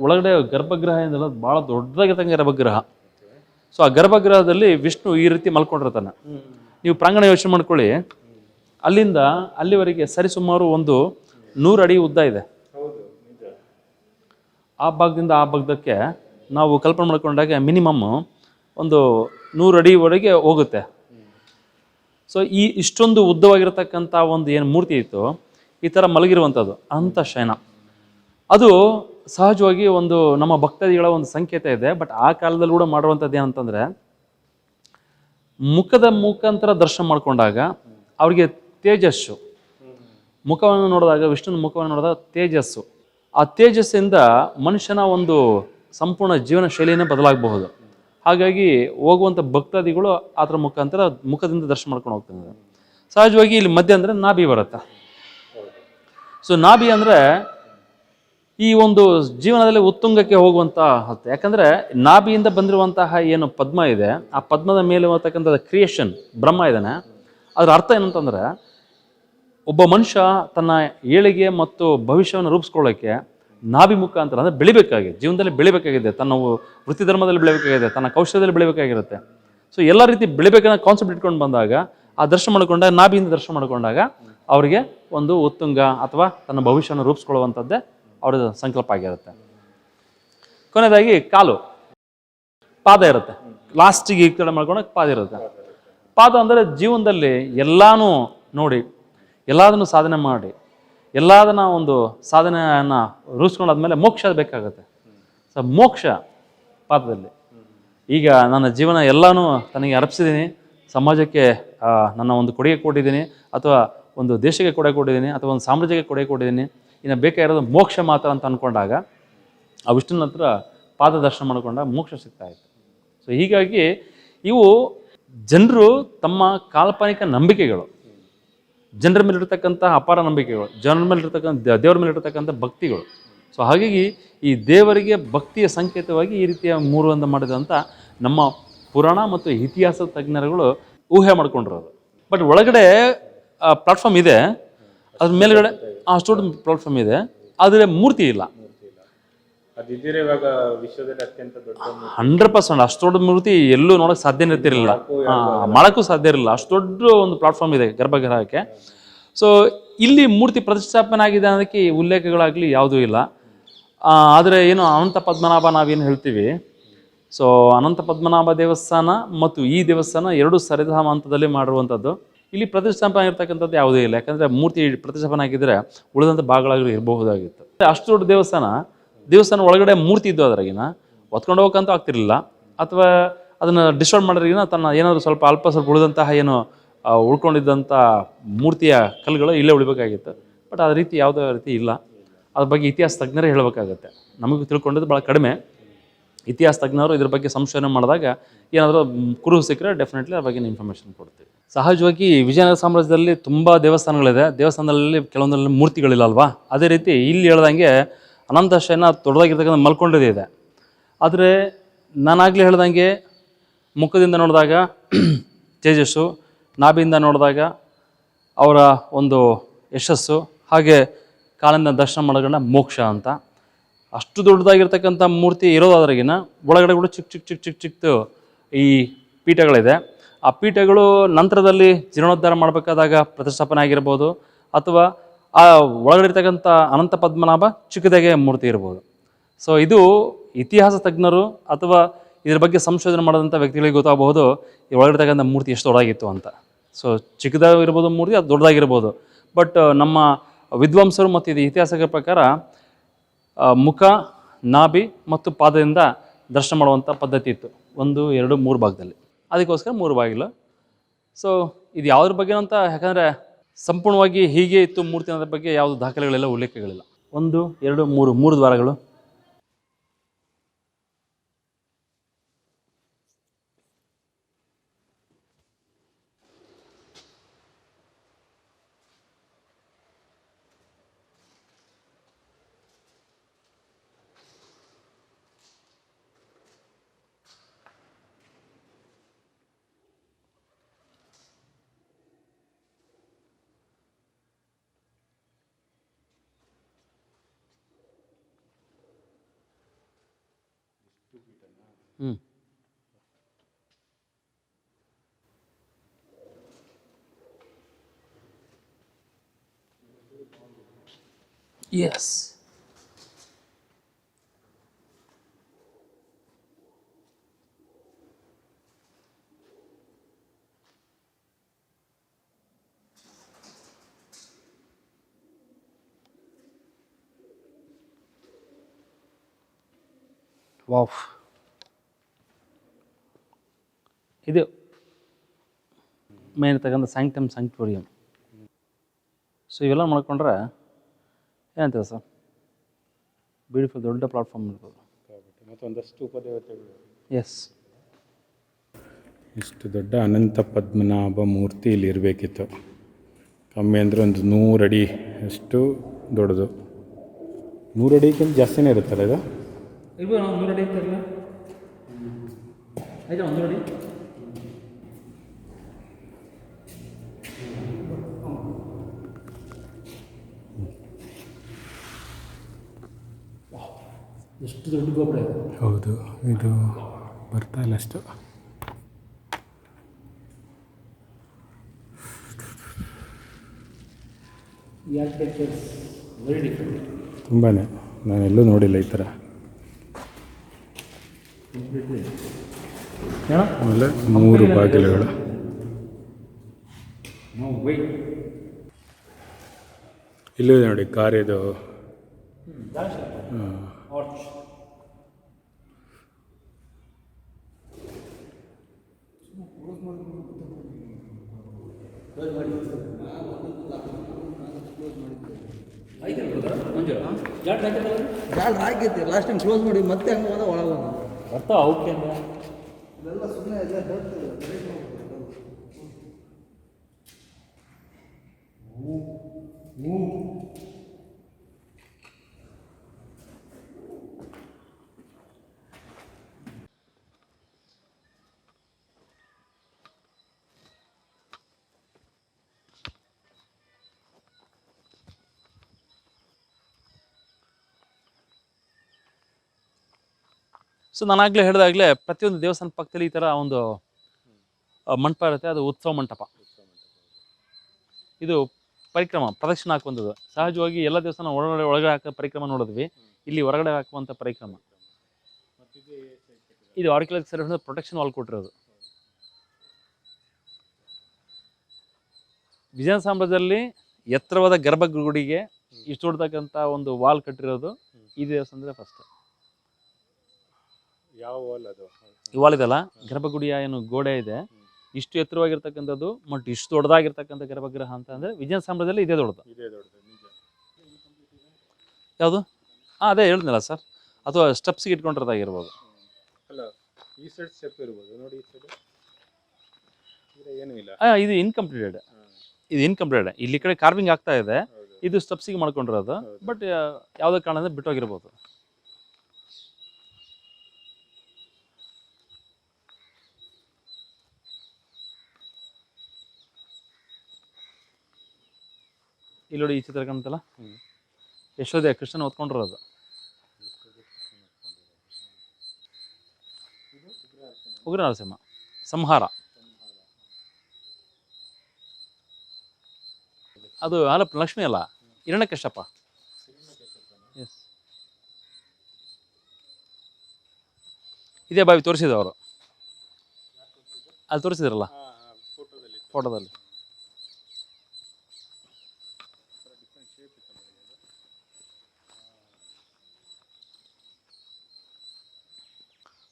ಒಳಗಡೆ ಗರ್ಭಗೃಹ ಏನಿಲ್ಲ, ಭಾಳ ದೊಡ್ಡದಾಗಿರ್ತಂಗೆ ಗರ್ಭಗೃಹ. ಸೊ ಆ ಗರ್ಭಗೃಹದಲ್ಲಿ ವಿಷ್ಣು ಈ ರೀತಿ ಮಲ್ಕೊಂಡಿರ್ತಾನೆ. ನೀವು ಪ್ರಾಂಗಣ ಯೋಚನೆ ಮಾಡ್ಕೊಳ್ಳಿ, ಅಲ್ಲಿಂದ ಅಲ್ಲಿವರೆಗೆ ಸರಿಸುಮಾರು ಒಂದು 100 ಅಡಿ ಉದ್ದ ಇದೆ. ಆ ಭಾಗದಿಂದ ಆ ಭಾಗದಕ್ಕೆ ನಾವು ಕಲ್ಪನೆ ಮಾಡ್ಕೊಂಡಾಗ ಮಿನಿಮಮ್ ಒಂದು 100 ಅಡಿವರೆಗೆ ಹೋಗುತ್ತೆ. ಸೊ ಇಷ್ಟೊಂದು ಉದ್ದವಾಗಿರತಕ್ಕಂಥ ಒಂದು ಏನು ಮೂರ್ತಿ ಇತ್ತು, ಈ ಥರ ಮಲಗಿರುವಂಥದ್ದು ಅಂಥ ಶಯನ, ಅದು ಸಹಜವಾಗಿ ಒಂದು ನಮ್ಮ ಭಕ್ತಾದಿಗಳ ಒಂದು ಸಂಕೇತ ಇದೆ. ಬಟ್ ಆ ಕಾಲದಲ್ಲಿ ಕೂಡ ಮಾಡುವಂಥದ್ದು ಏನಂತಂದರೆ, ಮುಖದ ಮುಖಾಂತರ ದರ್ಶನ ಮಾಡಿಕೊಂಡಾಗ ಅವರಿಗೆ ತೇಜಸ್ಸು, ಮುಖವನ್ನು ನೋಡಿದಾಗ, ವಿಷ್ಣುನ ಮುಖವನ್ನು ನೋಡಿದಾಗ ತೇಜಸ್ಸು, ಆ ತೇಜಸ್ಸಿಂದ ಮನುಷ್ಯನ ಒಂದು ಸಂಪೂರ್ಣ ಜೀವನ ಶೈಲಿಯೇ ಬದಲಾಗಬಹುದು. ಹಾಗಾಗಿ ಹೋಗುವಂಥ ಭಕ್ತಾದಿಗಳು ಅದರ ಮುಖಾಂತರ ಮುಖದಿಂದ ದರ್ಶನ ಮಾಡ್ಕೊಂಡು ಹೋಗ್ತಾರೆ. ಸಹಜವಾಗಿ ಇಲ್ಲಿ ಮಧ್ಯ ಅಂದರೆ ನಾಭಿ ಬರುತ್ತೆ. ಸೊ ನಾಭಿ ಅಂದರೆ ಈ ಒಂದು ಜೀವನದಲ್ಲಿ ಉತ್ತುಂಗಕ್ಕೆ ಹೋಗುವಂಥ ಹತ್ತು. ಯಾಕಂದರೆ ನಾಭಿಯಿಂದ ಬಂದಿರುವಂತಹ ಏನು ಪದ್ಮ ಇದೆ, ಆ ಪದ್ಮದ ಮೇಲೆ ಇರತಕ್ಕಂಥ ಕ್ರಿಯೇಷನ್ ಬ್ರಹ್ಮ ಇದ್ದಾನೆ. ಅದರ ಅರ್ಥ ಏನಂತಂದರೆ, ಒಬ್ಬ ಮನುಷ್ಯ ತನ್ನ ಏಳಿಗೆ ಮತ್ತು ಭವಿಷ್ಯವನ್ನು ರೂಪಿಸ್ಕೊಳ್ಳೋಕ್ಕೆ ನಾಭಿ ಮುಖಾಂತರ ಅಂದರೆ ಬೆಳಿಬೇಕಾಗಿದೆ, ಜೀವನದಲ್ಲಿ ಬೆಳಿಬೇಕಾಗಿದೆ, ತನ್ನ ವೃತ್ತಿ ಧರ್ಮದಲ್ಲಿ ಬೆಳಿಬೇಕಾಗಿದೆ, ತನ್ನ ಕೌಶಲ್ಯದಲ್ಲಿ ಬೆಳಿಬೇಕಾಗಿರುತ್ತೆ. ಸೊ ಎಲ್ಲ ರೀತಿ ಬೆಳಿಬೇಕನ್ನೋ ಕಾನ್ಸೆಪ್ಟ್ ಇಟ್ಕೊಂಡು ಬಂದಾಗ, ಆ ದರ್ಶನ ಮಾಡಿಕೊಂಡಾಗ, ನಾಭಿಯಿಂದ ದರ್ಶನ ಮಾಡಿಕೊಂಡಾಗ ಅವರಿಗೆ ಒಂದು ಉತ್ತುಂಗ ಅಥವಾ ತನ್ನ ಭವಿಷ್ಯವನ್ನು ರೂಪಿಸ್ಕೊಳ್ಳುವಂಥದ್ದೇ ಅವರ ಸಂಕಲ್ಪ ಆಗಿರುತ್ತೆ. ಕೊನೆಯದಾಗಿ ಕಾಲು, ಪಾದ ಇರುತ್ತೆ. ಲಾಸ್ಟಿಗೆ ಈ ಕಡೆ ಮಾಡ್ಕೊಂಡಾಗ ಪಾದ ಇರುತ್ತೆ. ಪಾದ ಅಂದರೆ ಜೀವನದಲ್ಲಿ ಎಲ್ಲಾನು ನೋಡಿ, ಎಲ್ಲದನ್ನು ಸಾಧನೆ ಮಾಡಿ, ಎಲ್ಲದನ್ನ ಒಂದು ಸಾಧನೆಯನ್ನು ರೂಪಿಸ್ಕೊಂಡಾದ್ಮೇಲೆ ಮೋಕ್ಷ ಬೇಕಾಗುತ್ತೆ. ಸೊ ಮೋಕ್ಷ ಪಾದದಲ್ಲಿ. ಈಗ ನನ್ನ ಜೀವನ ಎಲ್ಲನೂ ತನಗೆ ಅರ್ಪಿಸಿದ್ದೀನಿ, ಸಮಾಜಕ್ಕೆ ನನ್ನ ಒಂದು ಕೊಡುಗೆ ಕೊಟ್ಟಿದ್ದೀನಿ, ಅಥವಾ ಒಂದು ದೇಶಕ್ಕೆ ಕೊಡುಗೆ ಕೊಟ್ಟಿದ್ದೀನಿ, ಅಥವಾ ಒಂದು ಸಾಮ್ರಾಜ್ಯಕ್ಕೆ ಕೊಡುಗೆ ಕೊಟ್ಟಿದ್ದೀನಿ, ಇನ್ನು ಬೇಕಾಗಿರೋದು ಮೋಕ್ಷ ಮಾತ್ರ ಅಂತ ಅಂದ್ಕೊಂಡಾಗ ಆ ವಿಷ್ಣುನ ಹತ್ರ ಪಾದ ದರ್ಶನ ಮಾಡಿಕೊಂಡಾಗ ಮೋಕ್ಷ ಸಿಗ್ತಾ ಇತ್ತು. ಸೊ ಹೀಗಾಗಿ ಇವು ಜನರು ತಮ್ಮ ಕಾಲ್ಪನಿಕ ನಂಬಿಕೆಗಳು, ಜನರ ಮೇಲಿರ್ತಕ್ಕಂಥ ಅಪಾರ ನಂಬಿಕೆಗಳು, ಜನರ ಮೇಲಿರ್ತಕ್ಕಂಥ ದೇವರ ಮೇಲಿರ್ತಕ್ಕಂಥ ಭಕ್ತಿಗಳು. ಸೊ ಹಾಗಾಗಿ ಈ ದೇವರಿಗೆ ಭಕ್ತಿಯ ಸಂಕೇತವಾಗಿ ಈ ರೀತಿಯ ಮೂರುವಂತ ಮಾಡಿದಂಥ ನಮ್ಮ ಪುರಾಣ ಮತ್ತು ಇತಿಹಾಸ ತಜ್ಞರುಗಳು ಊಹೆ ಮಾಡ್ಕೊಂಡಿರೋದು. ಬಟ್ ಒಳಗಡೆ ಪ್ಲಾಟ್ಫಾರ್ಮ್ ಇದೆ, ಅದ್ರ ಮೇಲ್ಗಡೆ ಅಷ್ಟೊಂದು ಪ್ಲಾಟ್ಫಾರ್ಮ್ ಇದೆ, ಆದರೆ ಮೂರ್ತಿ ಇಲ್ಲ. 100% ಅಷ್ಟು ದೊಡ್ಡ ಮೂರ್ತಿ ಎಲ್ಲೂ ನೋಡೋಕೆ ಸಾಧ್ಯನೇ ಇರ್ತಿರಲಿಲ್ಲ, ಮಾಡೋಕ್ಕೂ ಸಾಧ್ಯ ಇರಲಿಲ್ಲ. ಅಷ್ಟು ದೊಡ್ಡ ಒಂದು ಪ್ಲಾಟ್ಫಾರ್ಮ್ ಇದೆ ಗರ್ಭಗೃಹಕ್ಕೆ. ಸೊ ಇಲ್ಲಿ ಮೂರ್ತಿ ಪ್ರತಿಷ್ಠಾಪನೆ ಆಗಿದೆ ಅನ್ನೋದಕ್ಕೆ ಉಲ್ಲೇಖಗಳಾಗಲಿ ಯಾವುದೂ ಇಲ್ಲ. ಆದರೆ ಏನು ಅನಂತ ಪದ್ಮನಾಭ ನಾವೇನು ಹೇಳ್ತೀವಿ, ಸೊ ಅನಂತ ಪದ್ಮನಾಭ ದೇವಸ್ಥಾನ ಮತ್ತು ಈ ದೇವಸ್ಥಾನ ಎರಡು ಸರಿಧಾಮ ಹಂತದಲ್ಲಿ ಮಾಡಿರುವಂಥದ್ದು. ಇಲ್ಲಿ ಪ್ರತಿಷ್ಠಾಪನೆ ಆಗಿರ್ತಕ್ಕಂಥದ್ದು ಯಾವುದೇ ಇಲ್ಲ. ಯಾಕಂದರೆ ಮೂರ್ತಿ ಪ್ರತಿಷ್ಠಾಪನೆ ಆಗಿದ್ದರೆ ಉಳಿದಂಥ ಭಾಗಗಳಾಗಲಿ ಇರಬಹುದಾಗಿತ್ತು. ಅಷ್ಟು ದೊಡ್ಡ ದೇವಸ್ಥಾನ ಒಳಗಡೆ ಮೂರ್ತಿ ಇದ್ದು ಅದ್ರಾಗಿನ ಹೊತ್ಕೊಂಡು ಹೋಗಕ್ಕಂತೂ ಆಗ್ತಿರ್ಲಿಲ್ಲ, ಅಥವಾ ಅದನ್ನು ಡಿಸ್ಟರ್ಬ್ ಮಾಡೋರಿಗಿನ ತನ್ನ ಏನಾದರೂ ಸ್ವಲ್ಪ ಉಳಿದಂತಹ ಏನು ಉಳ್ಕೊಂಡಿದ್ದಂಥ ಮೂರ್ತಿಯ ಕಲ್ಲುಗಳು ಇಲ್ಲೇ ಉಳಿಬೇಕಾಗಿತ್ತು. ಬಟ್ ಆ ರೀತಿ ಯಾವುದೇ ರೀತಿ ಇಲ್ಲ. ಅದ್ರ ಬಗ್ಗೆ ಇತಿಹಾಸ ತಜ್ಞರೇ ಹೇಳಬೇಕಾಗತ್ತೆ. ನಮಗೆ ತಿಳ್ಕೊಂಡಿದ್ದು ಭಾಳ ಕಡಿಮೆ. ಇತಿಹಾಸ ತಜ್ಞರು ಇದ್ರ ಬಗ್ಗೆ ಸಂಶೋಧನೆ ಮಾಡಿದಾಗ ಏನಾದರೂ ಕುರುಹು ಸಿಕ್ಕರೆ ಡೆಫಿನೆಟ್ಲಿ ಅದ್ರ ಬಗ್ಗೆ ಇನ್ಫಾರ್ಮೇಷನ್ ಕೊಡ್ತೀವಿ. ಸಹಜವಾಗಿ ವಿಜಯನಗರ ಸಾಮ್ರಾಜ್ಯದಲ್ಲಿ ತುಂಬ ದೇವಸ್ಥಾನಗಳಿದೆ. ದೇವಸ್ಥಾನದಲ್ಲಿ ಕೆಲವೊಂದರಲ್ಲಿ ಮೂರ್ತಿಗಳಿಲ್ಲ ಅಲ್ವಾ. ಅದೇ ರೀತಿ ಇಲ್ಲಿ ಹೇಳ್ದಂಗೆ ಅನಂತ ಶಯನ ದೊಡ್ಡದಾಗಿರ್ತಕ್ಕಂಥ ಮಲ್ಕೊಂಡದೇ ಇದೆ. ಆದರೆ ನಾನಾಗಲೇ ಹೇಳ್ದಂಗೆ ಮುಖದಿಂದ ನೋಡಿದಾಗ ತೇಜಸ್ಸು, ನಾಭಿಯಿಂದ ನೋಡಿದಾಗ ಅವರ ಒಂದು ಯಶಸ್ಸು, ಹಾಗೆ ಕಾಲಿಂದ ದರ್ಶನ ಮಾಡೋಣ ಮೋಕ್ಷ ಅಂತ. ಅಷ್ಟು ದೊಡ್ಡದಾಗಿರ್ತಕ್ಕಂಥ ಮೂರ್ತಿ ಇರೋದಾದ್ರಾಗಿನ ಒಳಗಡೆ ಕೂಡ ಚಿಕ್ಕ ಈ ಪೀಠಗಳಿದೆ. ಆ ಪೀಠಗಳು ನಂತರದಲ್ಲಿ ಜೀರ್ಣೋದ್ಧಾರ ಮಾಡಬೇಕಾದಾಗ ಪ್ರತಿಷ್ಠಾಪನೆ ಆಗಿರ್ಬೋದು, ಅಥವಾ ಆ ಒಳಗಡೆ ಇರ್ತಕ್ಕಂಥ ಅನಂತ ಪದ್ಮನಾಭ ಚಿಕ್ಕದಾಗೆ ಮೂರ್ತಿ ಇರ್ಬೋದು. ಸೊ ಇದು ಇತಿಹಾಸ ತಜ್ಞರು ಅಥವಾ ಇದ್ರ ಬಗ್ಗೆ ಸಂಶೋಧನೆ ಮಾಡಿದಂಥ ವ್ಯಕ್ತಿಗಳಿಗೆ ಗೊತ್ತಾಗಬಹುದು ಈ ಒಳಗಡೆ ಮೂರ್ತಿ ಎಷ್ಟು ದೊಡ್ಡದಾಗಿತ್ತು ಅಂತ. ಸೊ ಚಿಕ್ಕದಾಗಿರ್ಬೋದು ಮೂರ್ತಿ, ಅದು ದೊಡ್ಡದಾಗಿರ್ಬೋದು. ಬಟ್ ನಮ್ಮ ವಿದ್ವಾಂಸರು ಮತ್ತು ಇದು ಇತಿಹಾಸದ ಪ್ರಕಾರ ಮುಖ, ನಾಭಿ ಮತ್ತು ಪಾದದಿಂದ ದರ್ಶನ ಮಾಡುವಂಥ ಪದ್ಧತಿ ಇತ್ತು 1, 2, 3 ಭಾಗದಲ್ಲಿ. ಅದಕ್ಕೋಸ್ಕರ 3 ಬಾಗಿಲು. ಸೊ ಇದು ಯಾವುದ್ರ ಬಗ್ಗೆ ಅಂತ, ಯಾಕಂದರೆ ಸಂಪೂರ್ಣವಾಗಿ ಹೀಗೆ ಇತ್ತು ಮೂರ್ತಿ ಅನ್ನೋದ್ರ ಬಗ್ಗೆ ಯಾವುದು ದಾಖಲೆಗಳೆಲ್ಲ ಉಲ್ಲೇಖಗಳಿಲ್ಲ. 1, 2, 3 ದ್ವಾರಗಳು. Yes. ವಾವ್, ಇದು ಮೇನ್ ತಗೊಂಡ ಸ್ಯಾಂಕ್ಟಮ್ ಸ್ಯಾಂಕ್ಟೋರಿಯಂ. ಸೊ ಇವೆಲ್ಲ ಮಾಡ್ಕೊಂಡ್ರೆ ಏನಂತೀರ ಸರ್, ಬ್ಯೂಟಿಫುಲ್ ದೊಡ್ಡ ಪ್ಲಾಟ್ಫಾರ್ಮ್ ಇರ್ಬೋದು. ಮತ್ತೊಂದಷ್ಟು ಉಪದೇವತೆಗಳು. ಎಸ್, ಇಷ್ಟು ದೊಡ್ಡ ಅನಂತ ಪದ್ಮನಾಭ ಮೂರ್ತಿ ಇಲ್ಲಿ ಇರಬೇಕಿತ್ತು. ಕಮ್ಮಿ ಅಂದರೆ ಒಂದು 100 ಅಡಿ ಅಷ್ಟು ದೊಡ್ಡದು. 100 ಅಡಿಗಿಂತ ಜಾಸ್ತಿನೇ ಇರುತ್ತಲ್ಲ ಇದು? ಇರ್ಬೋದು, 100 ಅಡಿ ಇರ್ತಾರಲ್ಲ, ಆಯ್ತಾ 100 ಅಡಿ. ಎಷ್ಟು ದೊಡ್ಡ ಗೋಪುರ ಇದೆ. ಹೌದು, ಇದು ಬರ್ತಾ ಇಲ್ಲ ಅಷ್ಟು. Very different. ತುಂಬಾ, ನಾನೆಲ್ಲೂ ನೋಡಿಲ್ಲ ಈ ಥರ. ಆಮೇಲೆ 3 ಬಾಗಿಲುಗಳು. ಇಲ್ಲೂ ನೋಡಿ ಕಾರ್ ಇದು. ಗಾಳಿ ಹಾಕಿತ್ತು ಲಾಸ್ಟ್ ಟೈಮ್ ಕ್ಲೋಸ್ ಮಾಡಿ ಮತ್ತೆ ಹಂಗೆ ಹೋದ ಒಳಗೆ ಬಂದ ಬರ್ತಾವ ಅವಕ್ಕೆ ಇದೆಲ್ಲ ಸುಮ್ಮನೆ ಎಲ್ಲ ಹೇಳ್ತದೆ. ಸೊ ನಾನಾಗಲೇ ಹೇಳಿದಾಗಲೇ ಪ್ರತಿಯೊಂದು ದೇವಸ್ಥಾನ ಪಕ್ಕದಲ್ಲಿ ಈ ಥರ ಒಂದು ಮಂಟಪ ಇರುತ್ತೆ, ಅದು ಉತ್ಸವ ಮಂಟಪ. ಇದು ಪರಿಕ್ರಮ ಪ್ರದಕ್ಷಿಣೆ ಹಾಕುವಂಥದ್ದು. ಸಹಜವಾಗಿ ಎಲ್ಲ ದೇವಸ್ಥಾನ ಒಳಗಡೆ ಹಾಕೋ ಪರಿಕ್ರಮ ನೋಡಿದ್ವಿ, ಇಲ್ಲಿ ಹೊರಗಡೆ ಹಾಕುವಂಥ ಪರಿಕ್ರಮ. ಇದು ಆರ್ಕಿಯಾಲಜಿ ಸರ್ವೆ ಪ್ರೊಟೆಕ್ಷನ್ ವಾಲ್ ಕೊಟ್ಟಿರೋದು. ವಿಜಯನಗರ ಸಾಮ್ರಾಜ್ಯದಲ್ಲಿ ಎತ್ತರವಾದ ಗರ್ಭಗುಡಿಗೆ ಇಷ್ಟು ದೊಡ್ಡತಕ್ಕಂಥ ಒಂದು ವಾಲ್ ಕಟ್ಟಿರೋದು ಈ ದೇವಸ್ಥಾನದಲ್ಲಿ ಫಸ್ಟ್. ಯಾವ ವಾಲ್ ಅದು? ಈ ವಾಲ್ ಇದೆಲ್ಲ ಗರ್ಭಗುಡಿಯ ಏನು ಗೋಡೆ ಇದೆ, ಇಷ್ಟು ಎತ್ತರವಾಗಿರ್ತಕ್ಕಂಥದ್ದು ಮತ್ತು ಇಷ್ಟು ದೊಡ್ಡದಾಗಿರ್ತಕ್ಕಂಥ ಗರ್ಭಗೃಹ ಅಂತ ಅಂದರೆ ವಿಜಯನಗರ ಸಾಮ್ರಾಜ್ಯದಲ್ಲಿ ಇದೇ ದೊಡ್ಡದು. ಯಾವುದು? ಅದೇ ಹೇಳಿದ್ನಲ್ಲ ಸರ್, ಅಥವಾ ಸ್ಟೆಪ್ಸಿಗೆ ಇಟ್ಕೊಂಡಿರೋದಾಗಿರ್ಬೋದು. ಅಲ್ಲ, ಈ ಸೈಡ್ ಸ್ಟೆಪ್ ಇರ್ಬೋದು ನೋಡಿ, ಈ ಸೈಡ್ ಏನೂ ಇಲ್ಲ. ಇದು ಇನ್ಕಂಪ್ಲೀಟೆಡ್, ಇದು ಇನ್ಕಂಪ್ಲೀಟೆಡ್. ಇಲ್ಲಿ ಕಡೆ ಕಾರ್ವಿಂಗ್ ಆಗ್ತಾ ಇದೆ, ಇದು ಸ್ಟೆಪ್ಸಿಗೆ ಮಾಡ್ಕೊಂಡಿರೋದು. ಬಟ್ ಯಾವುದೇ ಕಾರಣದಿಂದ ಬಿಟ್ಟೋಗಿರ್ಬೋದು. ಇಲ್ಲಿ ನೋಡಿ, ಈ ಚಿತ್ರ ಕಾಣುತ್ತಲ್ಲ, ಯಶೋದೆ ಕೃಷ್ಣನ ಹೊತ್ಕೊಂಡಿರೋದು. ಉಗ್ರ ನರಸಿಂಹ ಸಂಹಾರ. ಅದು ಲಕ್ಷ್ಮಿ ಅಲ್ಲ, ಹಿರಣ್ಯಕಶ್ಯಪ. ಎಸ್, ಇದೇ ಬಾವಿ ತೋರಿಸಿದವರು ಅಲ್ಲಿ ತೋರಿಸಿದ್ರಲ್ಲ ಫೋಟೋದಲ್ಲಿ.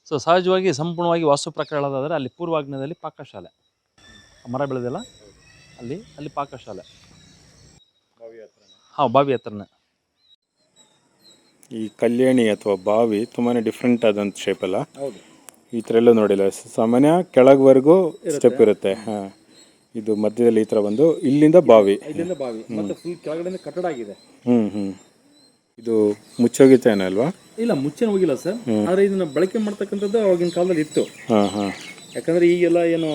ಸೊ ಸಹಜವಾಗಿ ಸಂಪೂರ್ಣವಾಗಿ ವಾಸ್ತು ಪ್ರಕಾರ ಹೇಳೋದಾದರೆ ಅಲ್ಲಿ ಪೂರ್ವಾಗ್ನೇಯದಲ್ಲಿ ಪಾಕಶಾಲೆ, ಮರ ಬೆಳೆದಿಲ್ಲ ಅಲ್ಲಿ ಪಾಕಶಾಲೆ. ಹಾಂ, ಬಾವಿ ಹತ್ರನೇ. ಈ ಕಲ್ಯಾಣಿ ಅಥವಾ ಬಾವಿ ತುಂಬಾ ಡಿಫ್ರೆಂಟ್ ಆದಂಥ ಶೇಪ್ ಅಲ್ಲ? ಹೌದು. ಈ ಥರ ಎಲ್ಲೂ ನೋಡಿಲ್ಲ. ಸಾಮಾನ್ಯ ಕೆಳಗವರೆಗೂ ಸ್ಟೆಪ್ ಇರುತ್ತೆ. ಹಾಂ, ಇದು ಮಧ್ಯದಲ್ಲಿ ಈ ಥರ ಬಂದು ಇಲ್ಲಿಂದ ಬಾವಿ. ಇಲ್ಲಿಂದ ಬಾವಿ ಮತ್ತೆ ಫುಲ್ ಕೆಳಗಡೆ ಕಟ್ಟಡ ಆಗಿದೆ. ಇದು ಮುಚ್ಚೋಗಿತ್ತೇನೆ ಅಲ್ವಾ? ಇಲ್ಲ, ಮುಚ್ಚೇನು ಹೋಗಿಲ್ಲ ಸರ್, ಆದರೆ ಇದನ್ನ ಬಳಕೆ ಮಾಡ್ತಕ್ಕಂಥದ್ದು ಅವಾಗಿನ ಕಾಲದಲ್ಲಿ ಇತ್ತು. ಯಾಕಂದ್ರೆ ಈಗೆಲ್ಲ ಏನು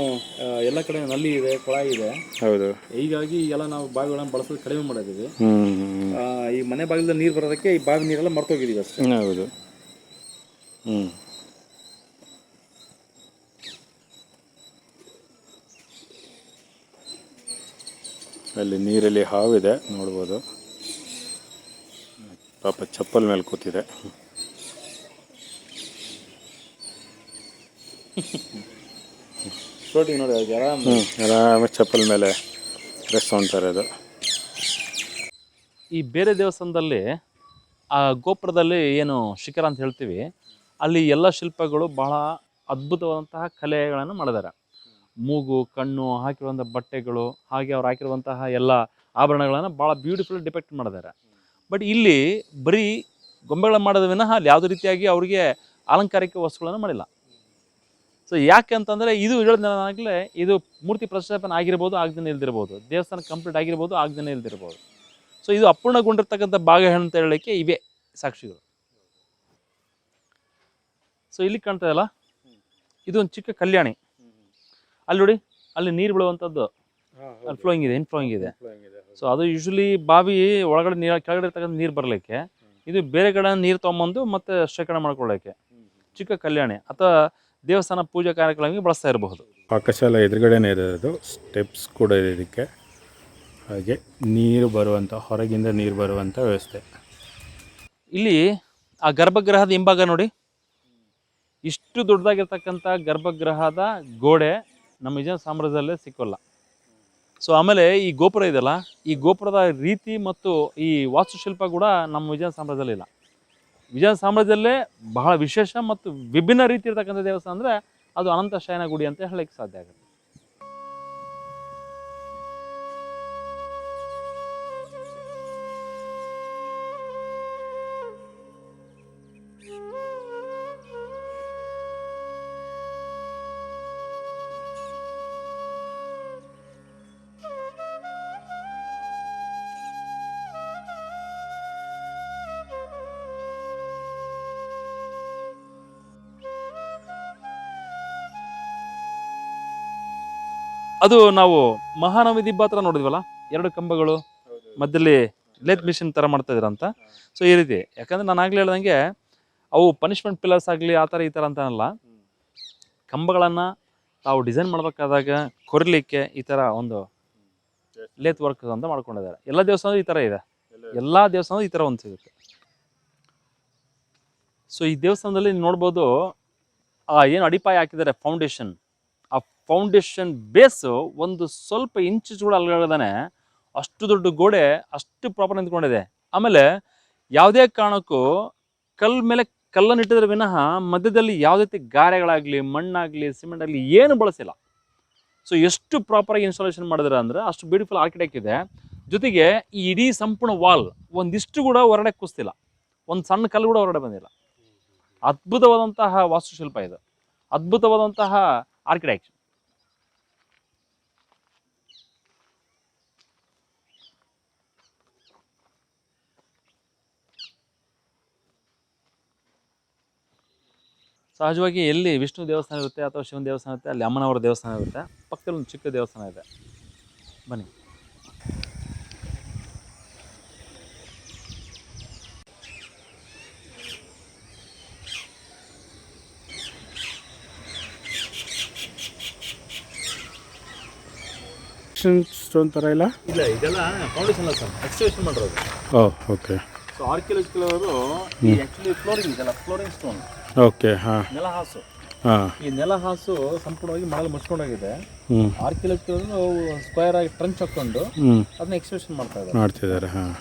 ಎಲ್ಲ ಕಡೆ ನಲ್ಲಿ ಇದೆ, ಕೊಳಾಯಿ ಇದೆ. ಹೌದು. ಹೀಗಾಗಿ ಎಲ್ಲ ನಾವು ಬಾವಿಗಳನ್ನು ಬಳಸೋದು ಕಡಿಮೆ ಮಾಡಿದ್ದೀವಿ. ಈ ಮನೆ ಬಾಗಿಲಲ್ಲಿ ನೀರು ಬರೋದಕ್ಕೆ ಈ ಬಾವಿ ನೀರೆಲ್ಲ ಮರ್ತೋಗಿದ್ದೀವಿ ಅಷ್ಟೇ. ಹೌದು. ಅಲ್ಲಿ ನೀರಲ್ಲಿ ಹಾವಿದೆ, ನೋಡ್ಬೋದು. ಪಾಪ ಚಪ್ಪಲ್ ಮೇಲೆ ಕೂತಿದೆ. ನೋಡಿ, ಆರಾಮ ಚಪ್ಪಲ್ ಮೇಲೆ ರೆಸ್ಟ್ ತೊಗೊಳ್ತಾರೆ. ಅದು ಈ ಬೇರೆ ದೇವಸ್ಥಾನದಲ್ಲಿ ಆ ಗೋಪುರದಲ್ಲಿ ಏನು ಶಿಖರ ಅಂತ ಹೇಳ್ತೀವಿ, ಅಲ್ಲಿ ಎಲ್ಲ ಶಿಲ್ಪಗಳು ಬಹಳ ಅದ್ಭುತವಾದಂತಹ ಕಲೆಗಳನ್ನು ಮಾಡಿದ್ದಾರೆ. ಮೂಗು, ಕಣ್ಣು, ಹಾಕಿರುವಂಥ ಬಟ್ಟೆಗಳು, ಹಾಗೆ ಅವ್ರು ಹಾಕಿರುವಂತಹ ಎಲ್ಲ ಆಭರಣಗಳನ್ನು ಭಾಳ ಬ್ಯೂಟಿಫುಲ್ ಡಿಪೆಕ್ಟ್ ಮಾಡಿದ್ದಾರೆ. ಬಟ್ ಇಲ್ಲಿ ಬರೀ ಗೊಂಬೆಗಳನ್ನು ಮಾಡೋದು ವಿನಃ ಅಲ್ಲಿ ಯಾವುದೇ ರೀತಿಯಾಗಿ ಅವರಿಗೆ ಅಲಂಕಾರಿಕ ವಸ್ತುಗಳನ್ನು ಮಾಡಿಲ್ಲ. ಸೊ ಯಾಕೆ ಅಂತಂದರೆ ಇದು ಹೇಳಿದಾಗಲೇ ಇದು ಮೂರ್ತಿ ಪ್ರತಿಷ್ಠಾಪನೆ ಆಗಿರ್ಬೋದು, ಆಗದೇ ಇಲ್ದಿರ್ಬೋದು, ದೇವಸ್ಥಾನ ಕಂಪ್ಲೀಟ್ ಆಗಿರ್ಬೋದು, ಆಗದೇ ಇಲ್ದಿರ್ಬೋದು. ಸೊ ಇದು ಅಪೂರ್ಣಗೊಂಡಿರ್ತಕ್ಕಂಥ ಭಾಗ ಅಂತ ಹೇಳಲಿಕ್ಕೆ ಇವೇ ಸಾಕ್ಷಿಗಳು. ಸೊ ಇಲ್ಲಿ ಕಾಣ್ತಾ ಇದೆಯಲ್ಲ, ಇದು ಒಂದು ಚಿಕ್ಕ ಕಲ್ಯಾಣಿ. ಅಲ್ಲಿ ನೋಡಿ, ಅಲ್ಲಿ ನೀರು ಬೀಳುವಂಥದ್ದು ಅಲ್ಲಿ ಫ್ಲೋಯಿಂಗ್ ಇದೆ, ಇನ್ಫ್ಲೋಯಿಂಗ್ ಇದೆ. ಸೊ ಅದು ಯೂಶ್ವಲಿ ಬಾವಿ ಒಳಗಡೆ ನೀರು, ಕೆಳಗಡೆ ಇರ್ತಕ್ಕಂಥ ನೀರು ಬರಲಿಕ್ಕೆ, ಇದು ಬೇರೆ ಕಡೆ ನೀರು ತೊಗೊಂಬಂದು ಮತ್ತೆ ಶೇಖರಣೆ ಮಾಡ್ಕೊಳ್ಳೋಕ್ಕೆ ಚಿಕ್ಕ ಕಲ್ಯಾಣಿ ಅಥವಾ ದೇವಸ್ಥಾನ ಪೂಜಾ ಕಾರ್ಯಕ್ರಮಕ್ಕೆ ಬಳಸ್ತಾ ಇರಬಹುದು. ಪಾಕಶಾಲೆ ಎದುರುಗಡೆನೇ ಇದೆ, ಅದು ಸ್ಟೆಪ್ಸ್ ಕೂಡ ಇದೆ ಇದಕ್ಕೆ. ಹಾಗೆ ನೀರು ಬರುವಂಥ, ಹೊರಗಿಂದ ನೀರು ಬರುವಂಥ ವ್ಯವಸ್ಥೆ. ಇಲ್ಲಿ ಆ ಗರ್ಭಗೃಹದ ಹಿಂಭಾಗ ನೋಡಿ, ಇಷ್ಟು ದೊಡ್ಡದಾಗಿರ್ತಕ್ಕಂಥ ಗರ್ಭಗೃಹದ ಗೋಡೆ ನಮ್ಮ ವಿಜಯನಗರ ಸಾಮ್ರಾಜ್ಯದಲ್ಲೇ ಸಿಕ್ಕೋಲ್ಲ. ಸೊ ಆಮೇಲೆ ಈ ಗೋಪುರ ಇದೆಯಲ್ಲ, ಈ ಗೋಪುರದ ರೀತಿ ಮತ್ತು ಈ ವಾಸ್ತುಶಿಲ್ಪ ಕೂಡ ನಮ್ಮ ವಿಜಯನಗರ ಸಾಮ್ರಾಜ್ಯದಲ್ಲಿ ಇಲ್ಲ. ವಿಜಯನಗರ ಸಾಮ್ರಾಜ್ಯದಲ್ಲೇ ಬಹಳ ವಿಶೇಷ ಮತ್ತು ವಿಭಿನ್ನ ರೀತಿ ಇರ್ತಕ್ಕಂಥ ದೇವಸ್ಥಾನ ಅಂದರೆ ಅದು ಅನಂತ ಶಯನ ಗುಡಿ ಅಂತ ಹೇಳಲಿಕ್ಕೆ ಸಾಧ್ಯ ಆಗುತ್ತೆ. ಅದು ನಾವು ಮಹಾನವಮಿ ದಿಬ್ಬ ಹತ್ರ ನೋಡಿದ್ವಲ್ಲ, 2 ಕಂಬಗಳು ಮಧ್ಯದಲ್ಲಿ ಲೇತ್ ಮಿಷಿನ್ ಥರ ಮಾಡ್ತಾ ಇದ್ರಂತ. ಸೊ ಈ ರೀತಿ, ಯಾಕಂದರೆ ನಾನು ಆಗಲೇ ಹೇಳ್ದಂಗೆ ಅವು ಪನಿಷ್ಮೆಂಟ್ ಪಿಲ್ಲರ್ಸ್ ಆಗಲಿ ಆ ಥರ ಈ ಥರ ಅಂತನಲ್ಲ, ಕಂಬಗಳನ್ನು ತಾವು ಡಿಸೈನ್ ಮಾಡಬೇಕಾದಾಗ ಕೊರಲಿಕ್ಕೆ ಈ ಥರ ಒಂದು ಲೇತ್ ವರ್ಕ್ ಅಂತ ಮಾಡ್ಕೊಂಡಿದ್ದಾರೆ. ಎಲ್ಲ ದೇವಸ್ಥಾನದ ಈ ಥರ ಇದೆ, ಎಲ್ಲ ದೇವಸ್ಥಾನದ ಈ ಥರ ಒಂದು ಸಿಗುತ್ತೆ. ಸೊ ಈ ದೇವಸ್ಥಾನದಲ್ಲಿ ನೋಡ್ಬೋದು, ಏನು ಅಡಿಪಾಯ ಹಾಕಿದ್ದಾರೆ ಫೌಂಡೇಶನ್, ಆ ಫೌಂಡೇಶನ್ ಬೇಸು ಒಂದು ಸ್ವಲ್ಪ ಇಂಚು ಕೂಡ ಅಲ್ಗದಾನೆ, ಅಷ್ಟು ದೊಡ್ಡ ಗೋಡೆ ಅಷ್ಟು ಪ್ರಾಪರ್ ನಿಂತ್ಕೊಂಡಿದೆ. ಆಮೇಲೆ ಯಾವುದೇ ಕಾರಣಕ್ಕೂ ಕಲ್ಲು ಮೇಲೆ ಕಲ್ಲನ್ನು ಇಟ್ಟಿದ್ರೆ ವಿನಃ ಮಧ್ಯದಲ್ಲಿ ಯಾವುದೇ ರೀತಿ ಗಾರೆಗಳಾಗಲಿ, ಮಣ್ಣಾಗಲಿ, ಸಿಮೆಂಟ್ ಆಗಲಿ ಏನು ಬಳಸಿಲ್ಲ. ಸೊ ಎಷ್ಟು ಪ್ರಾಪರಾಗಿ ಇನ್ಸ್ಟಾಲೇಷನ್ ಮಾಡಿದ್ರೆ ಅಂದರೆ ಅಷ್ಟು ಬ್ಯೂಟಿಫುಲ್ ಆರ್ಕಿಟೆಕ್ಟ್ ಇದೆ. ಜೊತೆಗೆ ಈ ಇಡೀ ಸಂಪೂರ್ಣ ವಾಲ್ ಒಂದಿಷ್ಟು ಕೂಡ ಹೊರಗಡೆ ಕುಸ್ತಿಲ್ಲ, ಒಂದು ಸಣ್ಣ ಕಲ್ಲು ಕೂಡ ಹೊರಗಡೆ ಬಂದಿಲ್ಲ. ಅದ್ಭುತವಾದಂತಹ ವಾಸ್ತುಶಿಲ್ಪ ಇದು, ಅದ್ಭುತವಾದಂತಹ ಆರ್ಕಿಟೆಕ್ಚರ್. ಸಹಜವಾಗಿ ಎಲ್ಲಿ ವಿಷ್ಣು ದೇವಸ್ಥಾನ ಇರುತ್ತೆ ಅಥವಾ ಶಿವನ ದೇವಸ್ಥಾನ ಇರುತ್ತೆ, ಅಲ್ಲಿ ಅಮ್ಮನವರ ದೇವಸ್ಥಾನ ಇರುತ್ತೆ, ಪಕ್ಕದಲ್ಲಿ ಒಂದು ಚಿಕ್ಕ ದೇವಸ್ಥಾನ ಇದೆ. ಬನ್ನಿ. ಸ್ಟೋನ್ ಥರ ಇಲ್ಲ, ಇಲ್ಲ ಇದೆಲ್ಲ ಫೌಂಡೇಶನ್ ಅಲ್ಲ ಸರ್, ಎಕ್ಸ್ಕವೇಷನ್ ಮಾಡಿರೋದು. ಓಕೆ. ಸೊ ಆರ್ಕಿಯಾಲಜಿಕಲ್ ಅವರು ಆ್ಯಕ್ಚುಲಿ ಫ್ಲೋರಿಂಗ್ ಇದೆಲ್ಲ ಫ್ಲೋರಿಂಗ್ ಸ್ಟೋನ್, ಓಕೆ. ಹಾಂ, ನೆಲಹಾಸು. ಹಾಂ, ಈ ನೆಲಹಾಸು ಸಂಪೂರ್ಣವಾಗಿ ಮಳೆ ಮುಚ್ಕೊಂಡೋಗಿದೆ. ಆರ್ಕಿಯಾಲಜಿಕಲ್ ಸ್ಕ್ವೇರ್ ಆಗಿ ಟ್ರಂಚ್ ಹಾಕೊಂಡು ಅದನ್ನ ಎಕ್ಸ್ಕವೇಷನ್ ಮಾಡ್ತಿದ್ದಾರೆ. ಹಾಂ,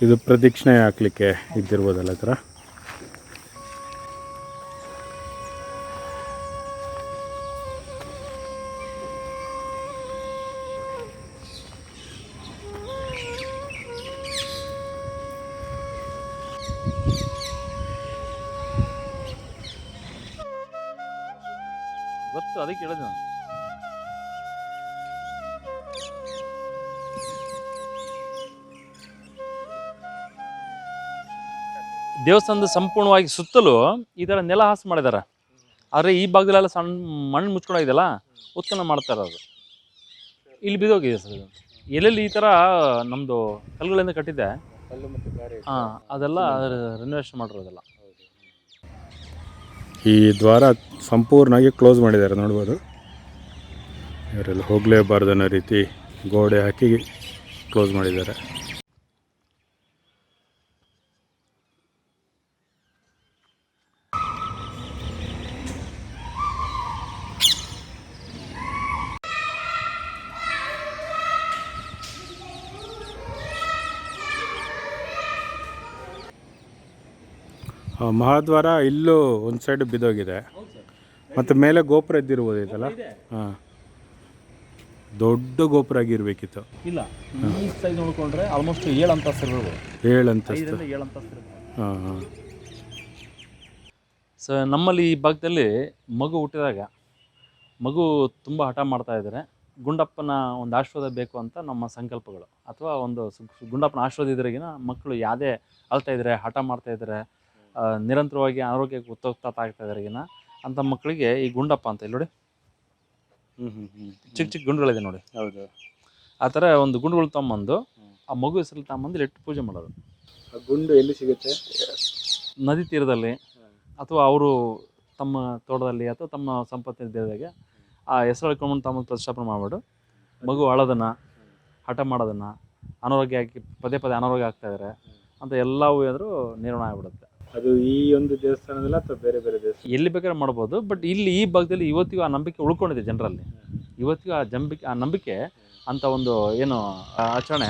ಇದು ಪ್ರದಕ್ಷಿಣೆ ಹಾಕ್ಲಿಕ್ಕೆ ಇದ್ದಿರ್ಬೋದಲ್ಲ ಥರ. ಗೊತ್ತು, ಅದಕ್ಕೆ ಹೇಳಿದೆ ನಾನು. ದೇವಸ್ಥಾನದ ಸಂಪೂರ್ಣವಾಗಿ ಸುತ್ತಲೂ ಈ ಥರ ನೆಲ ಹಾಸು ಮಾಡಿದ್ದಾರೆ. ಆದರೆ ಈ ಭಾಗದಲ್ಲೆಲ್ಲ ಸಣ್ಣ ಮಣ್ಣು ಮುಚ್ಕೊಂಡೋಗಿದೆಯಲ್ಲ, ಉತ್ಖನನ ಮಾಡ್ತಾ ಇರೋದು. ಇಲ್ಲಿ ಬಿದ್ದೋಗಿದೆ ಸರ್ ಇದು. ಎಲ್ಲೆಲ್ಲಿ ಈ ಥರ ನಮ್ಮದು ಕಲ್ಲುಗಳಿಂದ ಕಟ್ಟಿದೆ, ಹಾಂ, ಅದೆಲ್ಲ ರಿನೋವೇಷನ್ ಮಾಡಿರೋದೆಲ್ಲ. ಈ ದ್ವಾರ ಸಂಪೂರ್ಣವಾಗಿ ಕ್ಲೋಸ್ ಮಾಡಿದ್ದಾರೆ, ನೋಡ್ಬೋದು. ಇವರೆಲ್ಲ ಹೋಗಲೇಬಾರ್ದು ಅನ್ನೋ ರೀತಿ ಗೋಡೆ ಹಾಕಿ ಕ್ಲೋಸ್ ಮಾಡಿದ್ದಾರೆ. ಮಹಾದ್ವಾರ ಇಲ್ಲೂ ಒಂದು ಸೈಡ್ ಬಿದ್ದೋಗಿದೆ, ಮತ್ತು ಮೇಲೆ ಗೋಪುರ ಇದ್ದಿರ್ಬೋದು ಇದಲ್ಲ. ಹಾಂ, ದೊಡ್ಡ ಗೋಪುರ ಆಗಿರ್ಬೇಕಿತ್ತು. ಇಲ್ಲ, ಈ ಸೈಡ್ ನೋಡ್ಕೊಂಡ್ರೆ ಆಲ್ಮೋಸ್ಟ್ 7 ಅಂತಸ್ತು ಇರ್ಬೋದು. 7 ಅಂತಸ್ತು. 7 ಅಂತಸ್ತು ಇರ್ಬೋದು. ಹಾಂ ಹಾಂ. ಸೊ ನಮ್ಮಲ್ಲಿ ಈ ಭಾಗದಲ್ಲಿ ಮಗು ಹುಟ್ಟಿದಾಗ ಮಗು ತುಂಬ ಹಠ ಮಾಡ್ತಾ ಇದ್ದಾರೆ, ಗುಂಡಪ್ಪನ ಒಂದು ಆಶೀರ್ವಾದ ಬೇಕು ಅಂತ ನಮ್ಮ ಸಂಕಲ್ಪಗಳು, ಅಥವಾ ಒಂದು ಗುಂಡಪ್ಪನ ಆಶೀರ್ವಾದ ಇದ್ರಿಗಿನ ಮಕ್ಕಳು ಯಾವುದೇ ಅಳ್ತಾ ಇದ್ದಾರೆ, ಹಠ ಮಾಡ್ತಾ ಇದ್ದಾರೆ, ನಿರಂತರವಾಗಿ ಆರೋಗ್ಯಕ್ಕೆ ಉತ್ತೋಗ್ತಾ ಆಗ್ತಾ ಇದ್ರಿಗಿನ ಅಂಥ ಮಕ್ಕಳಿಗೆ ಈ ಗುಂಡಪ್ಪ ಅಂತ ಇಲ್ಲಿ ನೋಡಿ ಚಿಕ್ಕ ಚಿಕ್ಕ ಗುಂಡುಗಳಿದೆ ನೋಡಿ. ಹೌದು. ಆ ಥರ ಒಂದು ಗುಂಡುಗಳು ತಗೊಂಬಂದು ಆ ಮಗು ಹೆಸರಲ್ಲಿ ತಗೊಂಬಂದು ಇಲ್ಲಿ ಇಟ್ಟು ಪೂಜೆ ಮಾಡೋದು. ಆ ಗುಂಡು ಎಲ್ಲಿ ಸಿಗುತ್ತೆ? ನದಿ ತೀರದಲ್ಲಿ ಅಥವಾ ಅವರು ತಮ್ಮ ತೋಟದಲ್ಲಿ ಅಥವಾ ತಮ್ಮ ಸಂಪತ್ತಿನ ದೇವರಿಗೆ ಆ ಹೆಸರು ಹೇಳ್ಕೊಂಡು ತಮ್ಮ ಪ್ರತಿಷ್ಠಾಪನೆ ಮಾಡಿಬಿಟ್ಟು ಮಗು ಅಳೋದನ್ನು, ಹಠ ಮಾಡೋದನ್ನು, ಅನಾರೋಗ್ಯ ಆಗಿ ಪದೇ ಪದೇ ಅನಾರೋಗ್ಯ ಆಗ್ತಾಯಿದ್ದಾರೆ ಅಂತ ಎಲ್ಲವೂ ಏನಾದರೂ ನಿರ್ವಹಣೆ ಆಗಿಬಿಡುತ್ತೆ. ಅದು ಈ ಒಂದು ದೇವಸ್ಥಾನದಲ್ಲ ಅಥವಾ ಬೇರೆ ಬೇರೆ ದೇವಸ್ಥಾನ? ಎಲ್ಲಿ ಬೇಕಾದ್ರೆ ಮಾಡ್ಬೋದು. ಬಟ್ ಇಲ್ಲಿ ಈ ಭಾಗದಲ್ಲಿ ಇವತ್ತಿಗೂ ಆ ನಂಬಿಕೆ ಉಳ್ಕೊಂಡಿದೆ ಜನರಲ್ಲಿ. ಇವತ್ತಿಗೂ ಆ ನಂಬಿಕೆ ಅಂತ ಒಂದು ಏನು ಆಚರಣೆ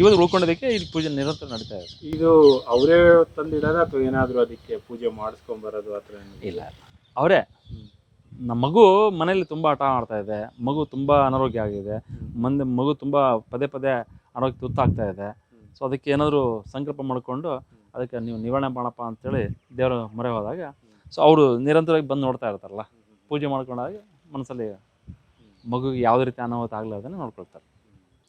ಇವತ್ತು ಉಳ್ಕೊಂಡಿದ್ದಕ್ಕೆ ಇಲ್ಲಿ ಪೂಜೆ ನಿರಂತರ ನಡೀತಾ ಇದೆ. ಇದು ಅವರೇ ತಂದಿಡೋದು ಅಥವಾ ಏನಾದರೂ ಅದಕ್ಕೆ ಪೂಜೆ ಮಾಡಿಸ್ಕೊಂಬರೋದು ಆ ಥರ? ಇಲ್ಲ, ಅವರೇ. ನಮ್ಮ ಮಗು ಮನೇಲಿ ತುಂಬ ಹಠ ಮಾಡ್ತಾ ಇದೆ, ಮಗು ತುಂಬ ಅನಾರೋಗ್ಯ ಆಗಿದೆ, ಮಗು ತುಂಬ ಪದೇ ಪದೇ ಅನಾರೋಗ್ಯ ತುತ್ತಾಗ್ತಾ ಇದೆ. ಸೊ ಅದಕ್ಕೆ ಏನಾದರೂ ಸಂಕಲ್ಪ ಮಾಡಿಕೊಂಡು ಅದಕ್ಕೆ ನೀವು ನಿವಾರಣೆ ಮಾಡಪ್ಪ ಅಂತೇಳಿ ದೇವರ ಮೊರೆ ಹೋದಾಗ ಸೊ ಅವರು ನಿರಂತರವಾಗಿ ಬಂದು ನೋಡ್ತಾ ಇರ್ತಾರಲ್ಲ, ಪೂಜೆ ಮಾಡ್ಕೊಂಡಾಗ ಮನಸ್ಸಲ್ಲಿ ಮಗುಗೆ ಯಾವುದೇ ರೀತಿ ಅನಾಹುತ ಆಗಲಾರ್ದೇ ನೋಡ್ಕೊಳ್ತಾರೆ.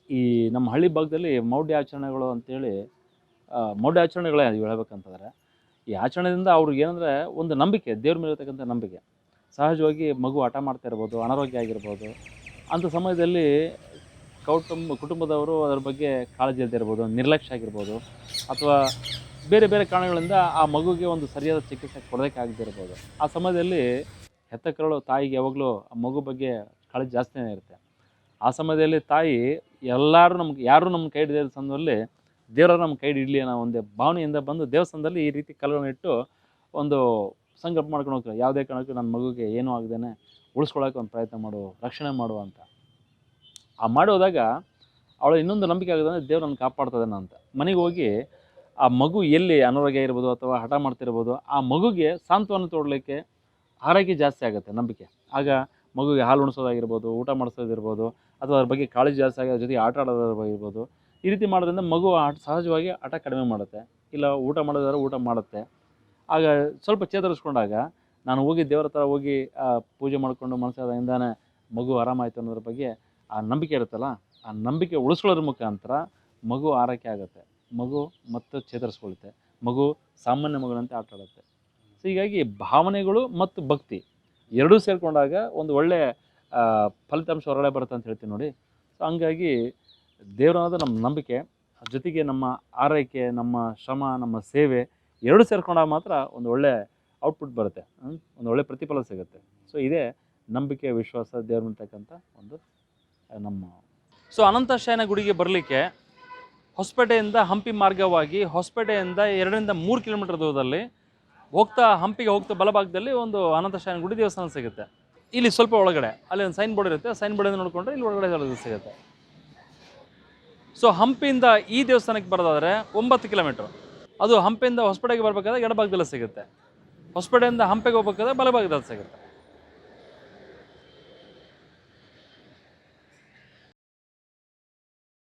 ಈ ನಮ್ಮ ಹಳ್ಳಿ ಭಾಗದಲ್ಲಿ ಮೌಢ್ಯ ಆಚರಣೆಗಳು ಅಂತೇಳಿ ಮೌಢ್ಯ ಆಚರಣೆಗಳೇ ಅದು ಹೇಳ್ಬೇಕಂತಂದರೆ, ಈ ಆಚರಣೆಯಿಂದ ಅವ್ರಿಗೆ ಏನಂದರೆ ಒಂದು ನಂಬಿಕೆ, ದೇವ್ರ ಮೇಲೆ ಇರತಕ್ಕಂಥ ನಂಬಿಕೆ. ಸಹಜವಾಗಿ ಮಗು ಹಠ ಮಾಡ್ತಾ ಇರ್ಬೋದು, ಅನಾರೋಗ್ಯ ಆಗಿರ್ಬೋದು, ಅಂಥ ಸಮಯದಲ್ಲಿ ಕುಟುಂಬದವರು ಅದರ ಬಗ್ಗೆ ಕಾಳಜಿ ಇಲ್ಲದೆ ಇರ್ಬೋದು, ನಿರ್ಲಕ್ಷ್ಯ ಆಗಿರ್ಬೋದು, ಅಥವಾ ಬೇರೆ ಬೇರೆ ಕಾರಣಗಳಿಂದ ಆ ಮಗುಗೆ ಒಂದು ಸರಿಯಾದ ಚಿಕಿತ್ಸೆ ಕೊಡೋದಕ್ಕೆ ಆಗದೇ ಇರ್ಬೋದು. ಆ ಸಮಯದಲ್ಲಿ ಹೆತ್ತ ಕರಳು ತಾಯಿಗೆ ಯಾವಾಗಲೂ ಆ ಮಗು ಬಗ್ಗೆ ಕಾಳಜಿ ಜಾಸ್ತಿನೇ ಇರುತ್ತೆ. ಆ ಸಮಯದಲ್ಲಿ ತಾಯಿ ಯಾರು ನಮ್ಮ ಕೈ ಹಿಡಿದ ಸಂದರ್ಭದಲ್ಲಿ ದೇವರ ನಮ್ಮ ಕೈ ಹಿಡಲಿ ಅನ್ನೋ ಒಂದು ಭಾವನೆಯಿಂದ ಬಂದು ದೇವಸ್ಥಾನದಲ್ಲಿ ಈ ರೀತಿ ಕಲ್ಲುಗಳನ್ನ ಇಟ್ಟು ಒಂದು ಸಂಕಲ್ಪ ಮಾಡ್ಕೊಂಡು ಹೋಗ್ತಾರೆ. ಯಾವುದೇ ಕಾರಣಕ್ಕೂ ನನ್ನ ಮಗುಗೆ ಏನೂ ಆಗದೇನೆ ಉಳಿಸ್ಕೊಳ್ಳೋಕೆ ಒಂದು ಪ್ರಯತ್ನ ಮಾಡು, ರಕ್ಷಣೆ ಮಾಡು ಅಂತ. ಆ ಮಾಡೋದಾಗ ಅವಳ ಇನ್ನೊಂದು ನಂಬಿಕೆ ಆಗೋದಂದರೆ ದೇವ್ರು ನನ್ನ ಕಾಪಾಡ್ತದೇನೋ ಅಂತ. ಮನೆಗೆ ಹೋಗಿ ಆ ಮಗು ಎಲ್ಲಿ ಅನಾರೋಗ್ಯ ಇರ್ಬೋದು ಅಥವಾ ಹಠ ಮಾಡ್ತಿರ್ಬೋದು, ಆ ಮಗುಗೆ ಸಾಂತ್ವನ ತೋಡಲಿಕ್ಕೆ ಆರೈಕೆ ಜಾಸ್ತಿ ಆಗುತ್ತೆ ನಂಬಿಕೆ. ಆಗ ಮಗುಗೆ ಹಾಲು ಉಣಿಸೋದಾಗಿರ್ಬೋದು, ಊಟ ಮಾಡಿಸೋದಿರ್ಬೋದು, ಅಥವಾ ಅದ್ರ ಬಗ್ಗೆ ಕಾಳಜಿ ಜಾಸ್ತಿ ಆಗಿ ಅದ್ರ ಜೊತೆಗೆ ಆಟ ಆಡೋದಿರ್ಬೋದು. ಈ ರೀತಿ ಮಾಡೋದ್ರಿಂದ ಮಗು ಸಹಜವಾಗಿ ಹಠ ಕಡಿಮೆ ಮಾಡುತ್ತೆ, ಇಲ್ಲ ಊಟ ಮಾಡೋದಾದ್ರೆ ಊಟ ಮಾಡುತ್ತೆ. ಆಗ ಸ್ವಲ್ಪ ಚೇತರಿಸ್ಕೊಂಡಾಗ ನಾನು ಹೋಗಿ ದೇವರ ಹತ್ರ ಹೋಗಿ ಪೂಜೆ ಮಾಡಿಕೊಂಡು ಮನಸ್ಸಿಂದಾನೆ ಮಗು ಆರಾಮಾಯಿತು ಅನ್ನೋದ್ರ ಬಗ್ಗೆ ಆ ನಂಬಿಕೆ ಇರುತ್ತಲ್ಲ, ಆ ನಂಬಿಕೆ ಉಳಿಸ್ಕೊಳ್ಳೋದ್ರ ಮುಖಾಂತರ ಮಗು ಆರೈಕೆ ಆಗುತ್ತೆ, ಮಗು ಮತ್ತೆ ಚೇತರಿಸ್ಕೊಳ್ಳುತ್ತೆ, ಮಗು ಸಾಮಾನ್ಯ ಮಗುವಂತೆ ಆಟ ಆಡುತ್ತೆ. ಸೊ ಹೀಗಾಗಿ ಭಾವನೆಗಳು ಮತ್ತು ಭಕ್ತಿ ಎರಡೂ ಸೇರಿಕೊಂಡಾಗ ಒಂದು ಒಳ್ಳೆಯ ಫಲಿತಾಂಶ ಹೊರಗಡೆ ಬರುತ್ತೆ ಅಂತ ಹೇಳ್ತೀವಿ ನೋಡಿ. ಸೊ ಹಂಗಾಗಿ ದೇವರು ಅನ್ನೋದು ನಮ್ಮ ನಂಬಿಕೆ, ಜೊತೆಗೆ ನಮ್ಮ ಆರೈಕೆ, ನಮ್ಮ ಶ್ರಮ, ನಮ್ಮ ಸೇವೆ ಎರಡೂ ಸೇರ್ಕೊಂಡಾಗ ಮಾತ್ರ ಒಂದು ಒಳ್ಳೆ ಔಟ್ಪುಟ್ ಬರುತ್ತೆ, ಒಂದು ಒಳ್ಳೆ ಪ್ರತಿಫಲ ಸಿಗುತ್ತೆ. ಸೊ ಇದೇ ನಂಬಿಕೆ, ವಿಶ್ವಾಸ, ದೇವ್ರ ಅಂತಕ್ಕಂಥ ಒಂದು ನಮ್ಮ. ಸೊ ಅನಂತಶಯನ ಗುಡಿಗೆ ಬರಲಿಕ್ಕೆ ಹೊಸಪೇಟೆಯಿಂದ ಹಂಪಿ ಮಾರ್ಗವಾಗಿ ಹೊಸಪೇಟೆಯಿಂದ 2-3 ಕಿಲೋಮೀಟರ್ ದೂರದಲ್ಲಿ ಹಂಪಿಗೆ ಹೋಗ್ತಾ ಬಲಭಾಗದಲ್ಲಿ ಒಂದು ಅನಂತಶಯನ ಗುಡಿ ದೇವಸ್ಥಾನ ಸಿಗುತ್ತೆ. ಇಲ್ಲಿ ಸ್ವಲ್ಪ ಒಳಗಡೆ ಅಲ್ಲಿ ಒಂದು ಸೈನ್ ಬೋರ್ಡ್ ಇರುತ್ತೆ, ಸೈನ್ ಬೋರ್ಡಿಂದ ನೋಡಿಕೊಂಡ್ರೆ ಇಲ್ಲಿ ಒಳಗಡೆ ಸಿಗುತ್ತೆ. ಸೊ ಹಂಪಿಯಿಂದ ಈ ದೇವಸ್ಥಾನಕ್ಕೆ ಬರೋದಾದರೆ 9 ಕಿಲೋಮೀಟ್ರ್. ಅದು ಹಂಪಿಯಿಂದ ಹೊಸಪೇಟೆಗೆ ಬರಬೇಕಾದ್ರೆ ಎಡಭಾಗದಲ್ಲಿ ಸಿಗುತ್ತೆ, ಹೊಸಪೇಟೆಯಿಂದ ಹಂಪಿಗೆ ಹೋಗ್ಬೇಕಾದ್ರೆ ಬಲಭಾಗದಲ್ಲಿ ಸಿಗುತ್ತೆ.